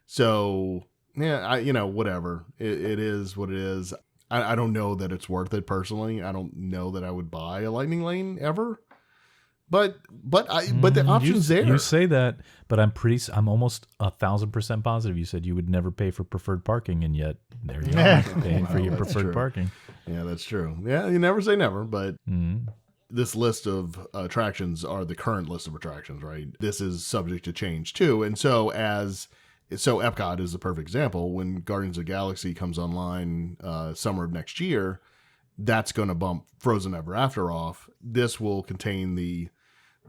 [SPEAKER 3] So yeah, whatever. It is what it is. I don't know that it's worth it personally. I don't know that I would buy a Lightning Lane ever. But the option's there.
[SPEAKER 2] You say that, but I'm almost 1,000% positive. You said you would never pay for preferred parking, and yet there you are paying for your preferred parking.
[SPEAKER 3] Yeah, that's true. Yeah, you never say never, but this list of attractions are the current list of attractions, right? This is subject to change too, and so Epcot is the perfect example. When Guardians of the Galaxy comes online summer of next year, that's going to bump Frozen Ever After off. This will contain the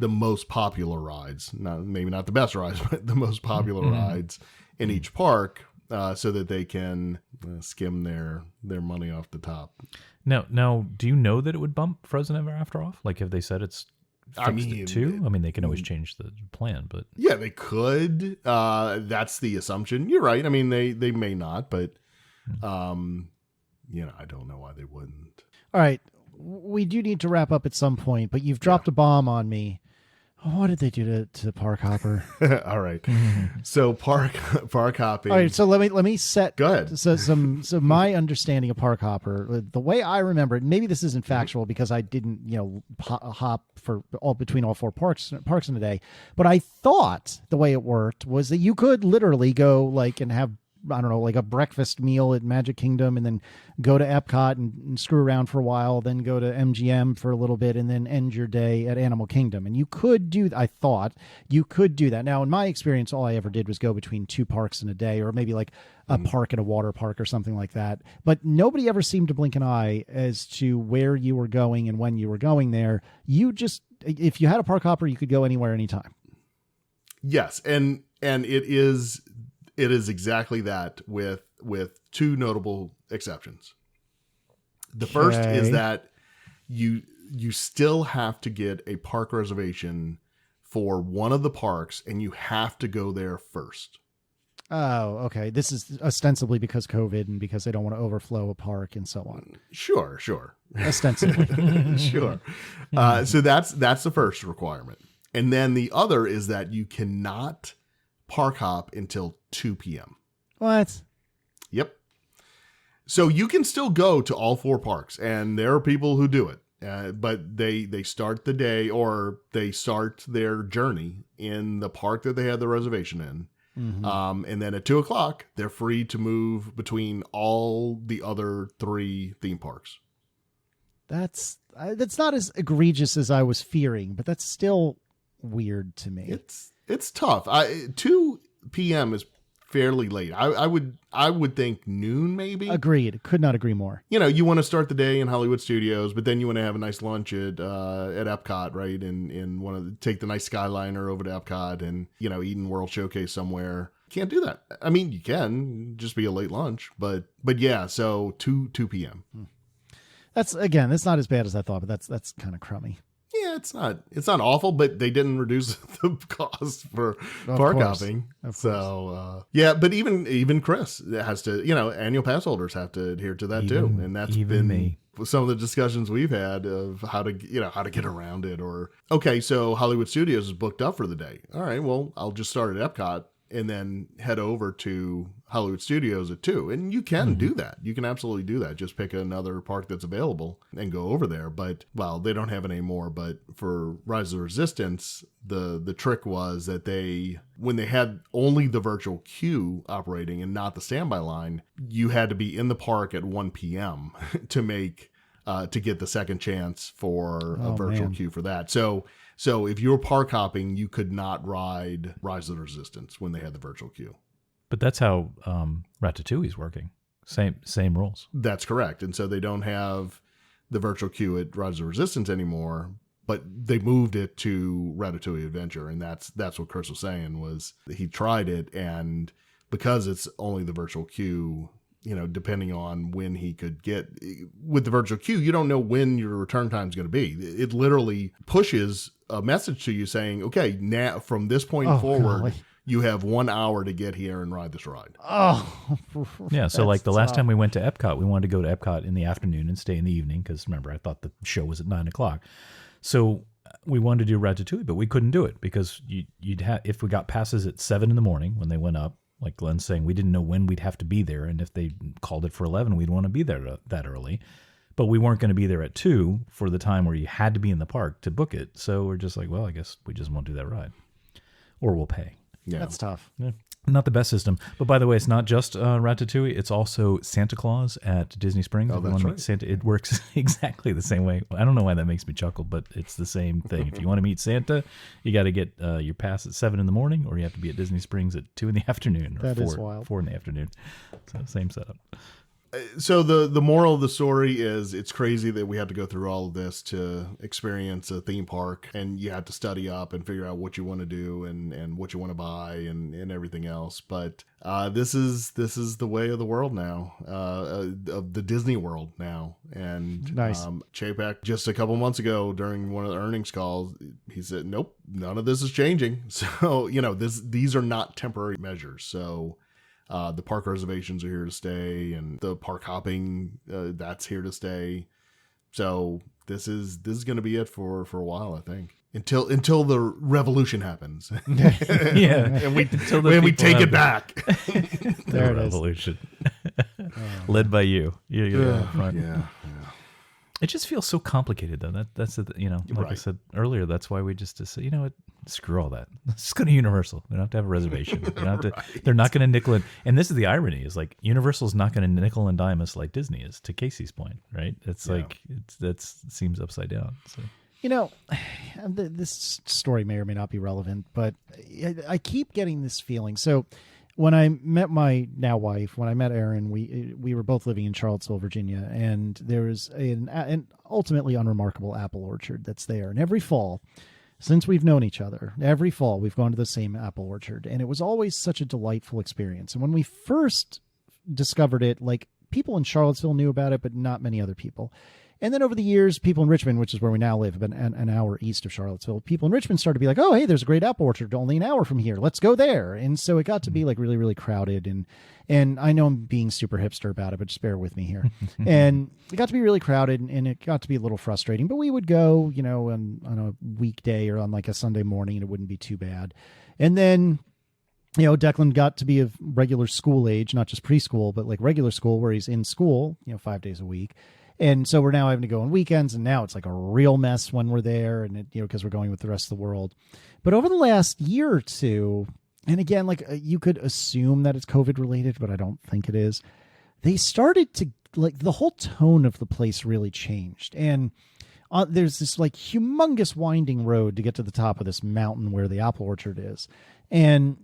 [SPEAKER 3] most popular rides, maybe not the best rides, but the most popular rides in each park, so that they can skim their money off the top.
[SPEAKER 2] Now, do you know that it would bump Frozen Ever After off? Like, have they said it's fixed it too? I mean, they can always change the plan, but
[SPEAKER 3] yeah, they could. That's the assumption. You're right. I mean, they may not, but I don't know why they wouldn't.
[SPEAKER 4] All right. We do need to wrap up at some point, but you've dropped a bomb on me. What did they do to Park Hopper?
[SPEAKER 3] All right. So park hopping.
[SPEAKER 4] All right. So let me set.
[SPEAKER 3] Go ahead.
[SPEAKER 4] So my understanding of Park Hopper, the way I remember it, maybe this isn't factual because I didn't hop for between all 4 parks in a day, but I thought the way it worked was that you could literally go and have, I don't know, like a breakfast meal at Magic Kingdom and then go to Epcot and screw around for a while, then go to MGM for a little bit and then end your day at Animal Kingdom. And I thought you could do that. Now, in my experience, all I ever did was go between 2 parks in a day, or maybe like a park and a water park or something like that. But nobody ever seemed to blink an eye as to where you were going and when you were going there. If you had a Park Hopper, you could go anywhere, anytime.
[SPEAKER 3] Yes. And it is exactly that with 2 notable exceptions. The first is that you still have to get a park reservation for one of the parks, and you have to go there first.
[SPEAKER 4] Oh, okay. This is ostensibly because COVID and because they don't want to overflow a park and so on.
[SPEAKER 3] Sure.
[SPEAKER 4] Ostensibly.
[SPEAKER 3] Sure. So that's the first requirement. And then the other is that you cannot park hop until 2 p.m.
[SPEAKER 4] What?
[SPEAKER 3] Yep. So you can still go to all 4 parks, and there are people who do it. But they start the day, or they start their journey in the park that they had the reservation in. Mm-hmm. And then at 2:00, they're free to move between all the other 3 theme parks.
[SPEAKER 4] That's not as egregious as I was fearing, but that's still weird to me.
[SPEAKER 3] It's tough. 2 p.m. is fairly late. I would think noon maybe.
[SPEAKER 4] Agreed. Could not agree more.
[SPEAKER 3] You want to start the day in Hollywood Studios, but then you want to have a nice lunch at Epcot, right? And want to take the nice Skyliner over to Epcot and eat in World Showcase somewhere. Can't do that. I mean, you can just be a late lunch, but yeah. So 2 p.m.
[SPEAKER 4] That's not as bad as I thought, but that's kind of crummy.
[SPEAKER 3] Yeah, it's not awful, but they didn't reduce the cost for park hopping. So yeah, but even Chris has to, annual pass holders have to adhere to that too, and that's been
[SPEAKER 2] me.
[SPEAKER 3] Some of the discussions we've had of how to get around it. Or okay, so Hollywood Studios is booked up for the day. All right, well, I'll just start at Epcot and then head over to Hollywood Studios at 2. And you can do that. You can absolutely do that. Just pick another park that's available and go over there. But, well, they don't have it anymore. But for Rise of the Resistance, the trick was that when they had only the virtual queue operating and not the standby line, you had to be in the park at 1 p.m. to get the second chance for a virtual queue for that. So if you were park hopping, you could not ride Rise of the Resistance when they had the virtual queue.
[SPEAKER 2] But that's how Ratatouille's working. Same rules.
[SPEAKER 3] That's correct. And so they don't have the virtual queue at Rise of the Resistance anymore, but they moved it to Ratatouille Adventure. And that's what Chris was saying was he tried it, and because it's only the virtual queue, depending on when he could get with the virtual queue, you don't know when your return time is going to be. It literally pushes a message to you saying, okay, now from this point forward, golly, you have 1 hour to get here and ride this ride.
[SPEAKER 4] Oh,
[SPEAKER 2] yeah. So like the last time we went to Epcot, we wanted to go to Epcot in the afternoon and stay in the evening. Cause remember, I thought the show was at 9:00. So we wanted to do Ratatouille, but we couldn't do it because if we got passes at 7 a.m. when they went up, like Glenn's saying, we didn't know when we'd have to be there. And if they called it for 11, we'd want to be there that early. But we weren't going to be there at 2 for the time where you had to be in the park to book it. So we're just like, well, I guess we just won't do that ride. Or we'll pay.
[SPEAKER 3] Yeah.
[SPEAKER 4] That's tough.
[SPEAKER 2] Yeah. Not the best system. But by the way, it's not just Ratatouille. It's also Santa Claus at Disney Springs.
[SPEAKER 3] Oh, that's right.
[SPEAKER 2] Santa, it works exactly the same way. I don't know why that makes me chuckle, but it's the same thing. If you want to meet Santa, you got to get your pass at 7 a.m, or you have to be at Disney Springs at 2 p.m, or
[SPEAKER 4] that is wild.
[SPEAKER 2] 4 p.m. So same setup.
[SPEAKER 3] So the moral of the story is it's crazy that we had to go through all of this to experience a theme park, and you have to study up and figure out what you want to do and what you want to buy and everything else. But this is the way of the world now, of the Disney World now. And
[SPEAKER 4] nice.
[SPEAKER 3] Chapek just a couple months ago during one of the earnings calls, he said, nope, none of this is changing. So, these are not temporary measures. So the park reservations are here to stay, and the park hopping that's here to stay. So this is going to be it for a while, I think, until the revolution happens.
[SPEAKER 2] Yeah,
[SPEAKER 3] and we take it back.
[SPEAKER 2] The revolution, led by you. You're up front.
[SPEAKER 3] Yeah.
[SPEAKER 2] It just feels so complicated, though. That's like right. I said earlier, that's why we just say, what, screw all that. Let's just go to Universal. We don't have to have a reservation. We don't have to, right. They're not going to nickel and this is the irony, is like Universal's not going to nickel and dime us like Disney is, to Casey's point, right? It's like it seems upside down. So.
[SPEAKER 4] This story may or may not be relevant, but I keep getting this feeling. So when I met my now wife, when I met Erin, we were both living in Charlottesville, Virginia, and there is an ultimately unremarkable apple orchard that's there. And every fall, since we've known each other, every fall we've gone to the same apple orchard, and it was always such a delightful experience. And when we first discovered it, like, people in Charlottesville knew about it, but not many other people. And then over the years, people in Richmond, which is where we now live, about an hour east of Charlottesville, people in Richmond started to be like, oh, hey, there's a great apple orchard only an hour from here. Let's go there. And so it got to be like really, really crowded. And I know I'm being super hipster about it, but just bear with me here. And it got to be really crowded, and it got to be a little frustrating. But we would go, on a weekday or on like a Sunday morning, and it wouldn't be too bad. And then Declan got to be of regular school age, not just preschool, but like regular school where he's in school, 5 days a week. And so we're now having to go on weekends, and now it's like a real mess when we're there, and because we're going with the rest of the world. But over the last year or two, and again, like, you could assume that it's COVID related, but I don't think it is. They started to, like, the whole tone of the place really changed. And there's this like humongous winding road to get to the top of this mountain where the apple orchard is. And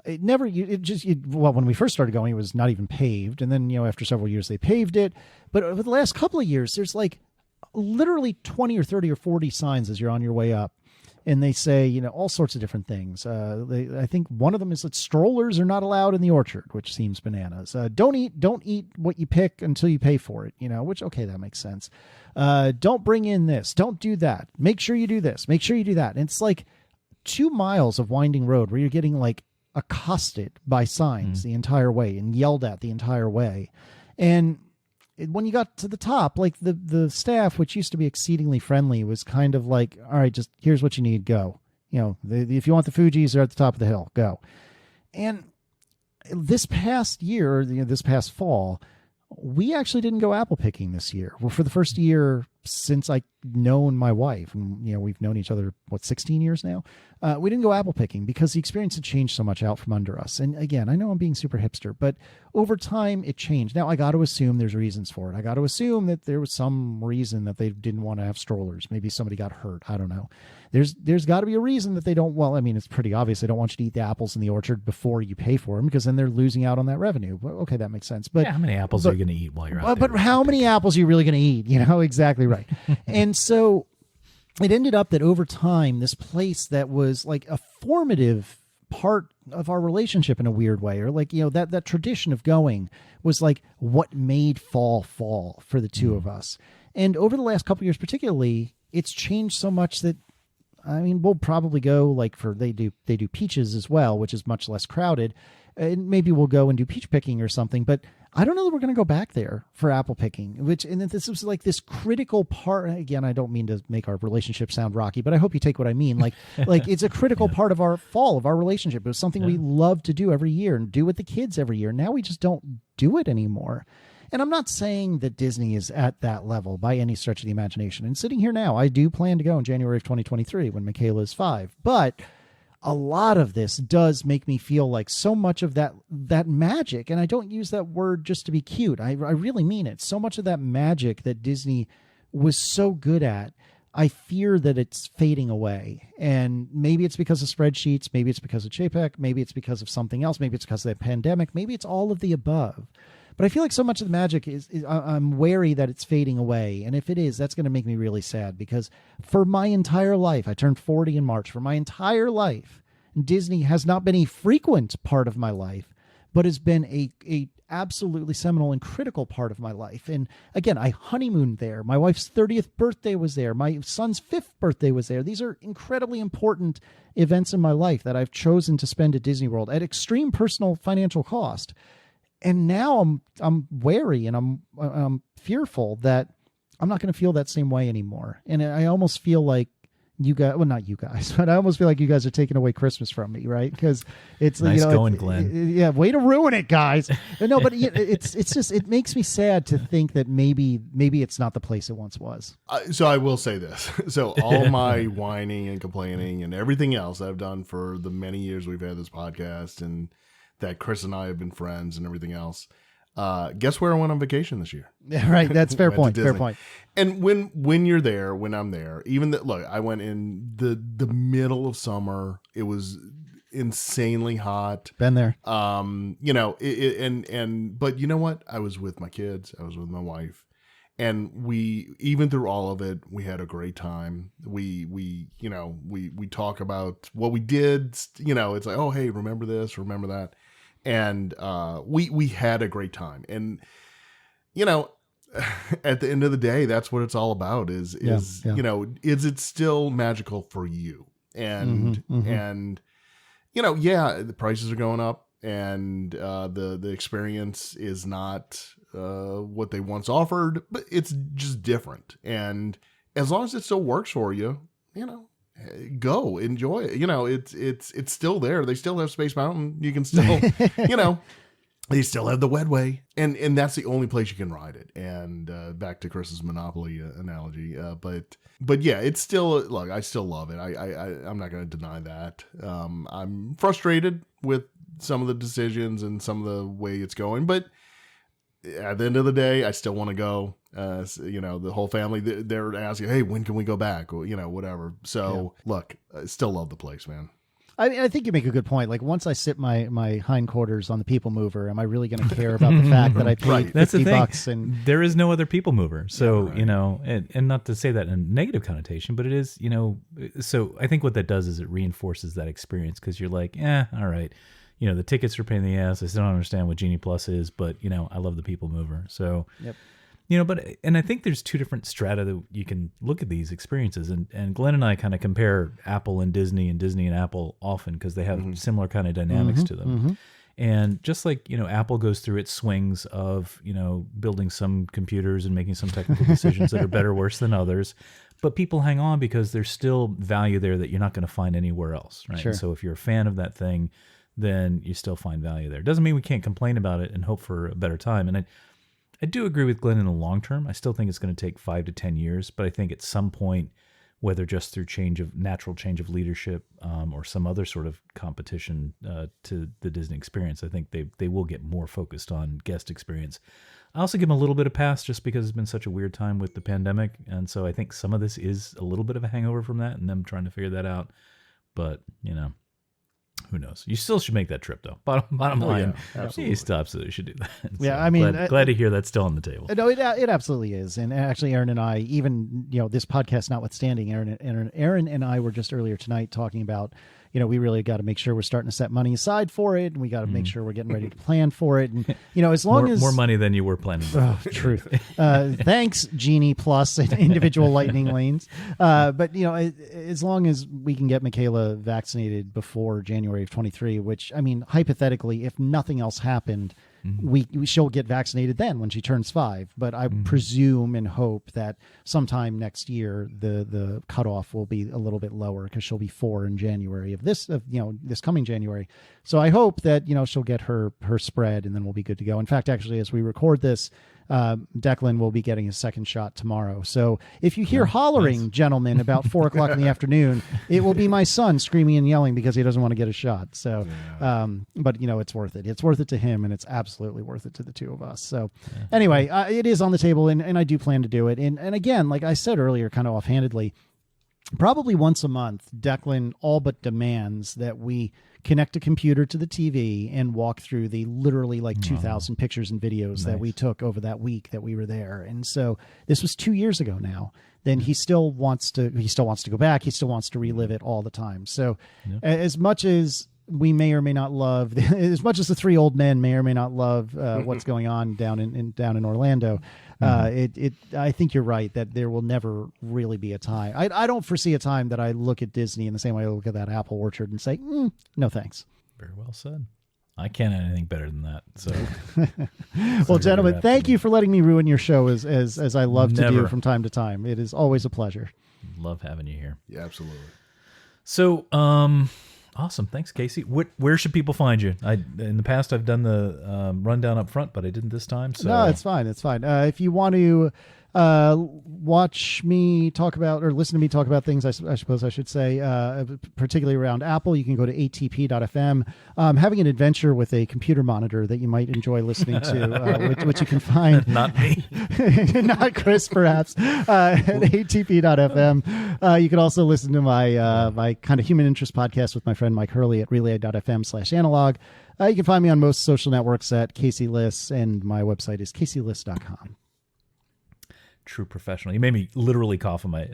[SPEAKER 4] well, when we first started going, it was not even paved. And then, after several years, they paved it. But over the last couple of years, there's like literally 20 or 30 or 40 signs as you're on your way up. And they say, all sorts of different things. I think one of them is that strollers are not allowed in the orchard, which seems bananas. Don't eat what you pick until you pay for it, which, okay, that makes sense. Don't bring in this. Don't do that. Make sure you do this. Make sure you do that. And it's like 2 miles of winding road where you're getting like accosted by signs the entire way and yelled at the entire way. And when you got to the top, like the staff, which used to be exceedingly friendly, was kind of like, all right, just here's what you need, go. If you want the Fujis, they're at the top of the hill, go. And this past year, this past fall, we actually didn't go apple picking this year. Well, for the first year since I known my wife, and we've known each other 16 years now. We didn't go apple picking because the experience had changed so much out from under us. And again, I know I'm being super hipster, but over time it changed. Now I got to assume there's reasons for it. I got to assume that there was some reason that they didn't want to have strollers. Maybe somebody got hurt. I don't know. There's got to be a reason that they don't. Well, I mean, it's pretty obvious. They don't want you to eat the apples in the orchard before you pay for them because then they're losing out on that revenue. Well, okay, that makes sense. But
[SPEAKER 2] how many apples are you going to eat while you're out there?
[SPEAKER 4] But how many apples are you really going to eat? Exactly right. And so it ended up that over time, this place that was like a formative part of our relationship in a weird way, or like, that tradition of going was like what made fall for the two of us. And over the last couple of years, particularly, it's changed so much that, I mean, we'll probably go like they do peaches as well, which is much less crowded. And maybe we'll go and do peach picking or something, but I don't know that we're going to go back there for apple picking, and this was like this critical part. Again, I don't mean to make our relationship sound rocky, but I hope you take what I mean. Like it's a critical part of our fall, of our relationship. It was something we love to do every year and do with the kids every year. Now we just don't do it anymore. And I'm not saying that Disney is at that level by any stretch of the imagination. And sitting here now, I do plan to go in January of 2023 when Michaela is 5, but a lot of this does make me feel like so much of that magic, and I don't use that word just to be cute. I really mean it. So much of that magic that Disney was so good at, I fear that it's fading away. And maybe it's because of spreadsheets. Maybe it's because of JPEG. Maybe it's because of something else. Maybe it's because of the pandemic. Maybe it's all of the above. But I feel like so much of the magic is I'm wary that it's fading away. And if it is, that's going to make me really sad because for my entire life, I turned 40 in March, for my entire life, Disney has not been a frequent part of my life, but has been a absolutely seminal and critical part of my life. And again, I honeymooned there. My wife's 30th birthday was there. My son's 5th birthday was there. These are incredibly important events in my life that I've chosen to spend at Disney World at extreme personal financial cost. And now I'm wary and I'm fearful that I'm not going to feel that same way anymore. And I almost feel like you guys, well, not you guys, but I almost feel like you guys are taking away Christmas from me, right? Because it's
[SPEAKER 2] nice going, Glenn.
[SPEAKER 4] Yeah, way to ruin it, guys. No, but it's just it makes me sad to think that maybe it's not the place it once was.
[SPEAKER 3] So I will say this. So all my whining and complaining and everything else I've done for the many years we've had this podcast and that Chris and I have been friends and everything else. Guess where I went on vacation this year?
[SPEAKER 4] Yeah, right. That's fair point. Fair point.
[SPEAKER 3] And when you're there, when I'm there, even look, I went in the middle of summer. It was insanely hot.
[SPEAKER 4] Been there.
[SPEAKER 3] But you know what? I was with my kids. I was with my wife. And we, even through all of it, we had a great time. We talk about what we did. It's like, oh, hey, remember this, remember that. And we had a great time. And, at the end of the day, that's what it's all about is it still magical for you? And, the prices are going up and the experience is not what they once offered, but it's just different. And as long as it still works for you, go enjoy it. It's still there. They still have Space Mountain. You can still, they still have the Wedway, and that's the only place you can ride it. And back to Chris's Monopoly analogy, but yeah, it's still, look, I still love it. I'm not going to deny that. I'm frustrated with some of the decisions and some of the way it's going, but at the end of the day, I still want to go. The whole family, they're asking, hey, when can we go back? Or, whatever. So look, I still love the place, man.
[SPEAKER 4] I think you make a good point. Like once I sit my hindquarters on the people mover, am I really going to care about the fact that I paid
[SPEAKER 2] That's the thing.
[SPEAKER 4] $50 and
[SPEAKER 2] there is no other people mover. So, and not to say that in a negative connotation, but it is, so I think what that does is it reinforces that experience because you're like, all right. The tickets are a pain in the ass. I still don't understand what Genie Plus is, but, I love the people mover. So, and I think there's two different strata that you can look at these experiences. And Glenn and I kind of compare Apple and Disney and Apple often because they have similar kind of dynamics to them. And just like, Apple goes through its swings of, building some computers and making some technical decisions that are better or worse than others. But people hang on because there's still value there that you're not going to find anywhere else. Right.
[SPEAKER 4] Sure.
[SPEAKER 2] And so if you're a fan of that thing, then you still find value there. Doesn't mean we can't complain about it and hope for a better time. And I do agree with Glenn in the long term. I still think it's going to take 5 to 10 years, but I think at some point, whether just through natural change of leadership or some other sort of competition to the Disney experience, I think they will get more focused on guest experience. I also give them a little bit of pass just because it's been such a weird time with the pandemic. And so I think some of this is a little bit of a hangover from that and them trying to figure that out. But, who knows? You still should make that trip, though. Bottom line, you still absolutely should do that.
[SPEAKER 4] Yeah, I mean,
[SPEAKER 2] glad to hear that's still on the table.
[SPEAKER 4] No, it absolutely is. And actually, Aaron and I, even this podcast notwithstanding, Aaron and I were just earlier tonight talking about, we really got to make sure we're starting to set money aside for it, and we got to make sure we're getting ready to plan for it. And as long as
[SPEAKER 2] more money than you were planning.
[SPEAKER 4] Truth. Thanks, Genie Plus and individual lightning lanes. But as long as we can get Michaela vaccinated before January of 23, which hypothetically, if nothing else happened, she'll get vaccinated then when she turns 5. But I presume and hope that sometime next year the cutoff will be a little bit lower because she'll be 4 in January of this coming January. So I hope that she'll get her spread and then we'll be good to go. In fact, actually, as we record this, Declan will be getting his second shot tomorrow. So if you hear hollering, gentlemen, about 4 o'clock in the afternoon, it will be my son screaming and yelling because he doesn't want to get a shot. So, but it's worth it. It's worth it to him, and it's absolutely worth it to the two of us. So anyway, it is on the table, and I do plan to do it. And again, like I said earlier, kind of offhandedly, probably once a month, Declan all but demands that we connect a computer to the TV and walk through the literally 2,000 pictures and videos that we took over that week that we were there. And so this was 2 years ago now. Then he still wants to go back. He still wants to relive it all the time. So as much as we may or may not love, as much as the 3 old men may or may not love what's going on down in Orlando, I think you're right that there will never really be a time. I don't foresee a time that I look at Disney in the same way I look at that apple orchard and say, no thanks.
[SPEAKER 2] Very well said. I can't add anything better than that. So,
[SPEAKER 4] well, gentlemen, thank you for letting me ruin your show as I love to do from time to time. It is always a pleasure.
[SPEAKER 2] Love having you here.
[SPEAKER 3] Yeah, absolutely.
[SPEAKER 2] So, awesome. Thanks, Casey. Where should people find you? In the past, I've done the rundown up front, but I didn't this time. So.
[SPEAKER 4] No, it's fine. It's fine. If you want to watch me talk about or listen to me talk about things, I suppose I should say, particularly around Apple, you can go to atp.fm. Having an adventure with a computer monitor that you might enjoy listening to, which you can find.
[SPEAKER 2] Not me.
[SPEAKER 4] Not Chris, perhaps. At atp.fm. You can also listen to my kind of human interest podcast with my friend Mike Hurley at relay.fm/analog. You can find me on most social networks at Casey Liss, and my website is caseyliss.com.
[SPEAKER 2] True professional. You made me literally cough on my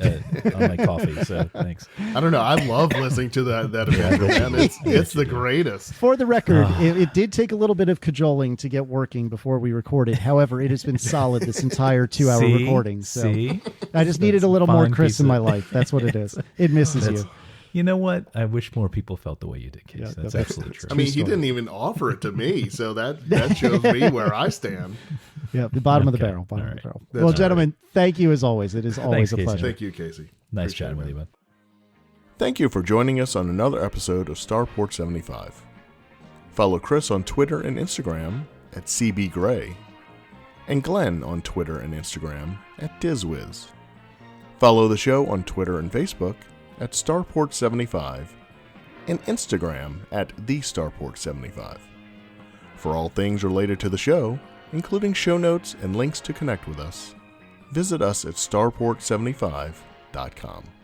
[SPEAKER 2] coffee. So thanks.
[SPEAKER 3] I don't know. I love listening to that adventure, man. It's the greatest.
[SPEAKER 4] For the record, it did take a little bit of cajoling to get working before we recorded. However, it has been solid this entire 2-hour recording. So I just needed a little more Chris in my life. That's what it is. It misses you.
[SPEAKER 2] You know what? I wish more people felt the way you did, Case. That's absolutely true.
[SPEAKER 3] I mean, he didn't even offer it to me, so that shows me where I stand.
[SPEAKER 4] Yeah, the bottom of the barrel. Bottom of the barrel. Well, gentlemen, thank you as always. It is always a pleasure.
[SPEAKER 3] Thank you, Casey.
[SPEAKER 2] Nice chatting with you, bud.
[SPEAKER 1] Thank you for joining us on another episode of Starport 75. Follow Chris on Twitter and Instagram at CBGray, and Glenn on Twitter and Instagram at DizWiz. Follow the show on Twitter and Facebook at Starport75 and Instagram at TheStarport75. For all things related to the show, including show notes and links to connect with us,
[SPEAKER 3] visit us at starport75.com.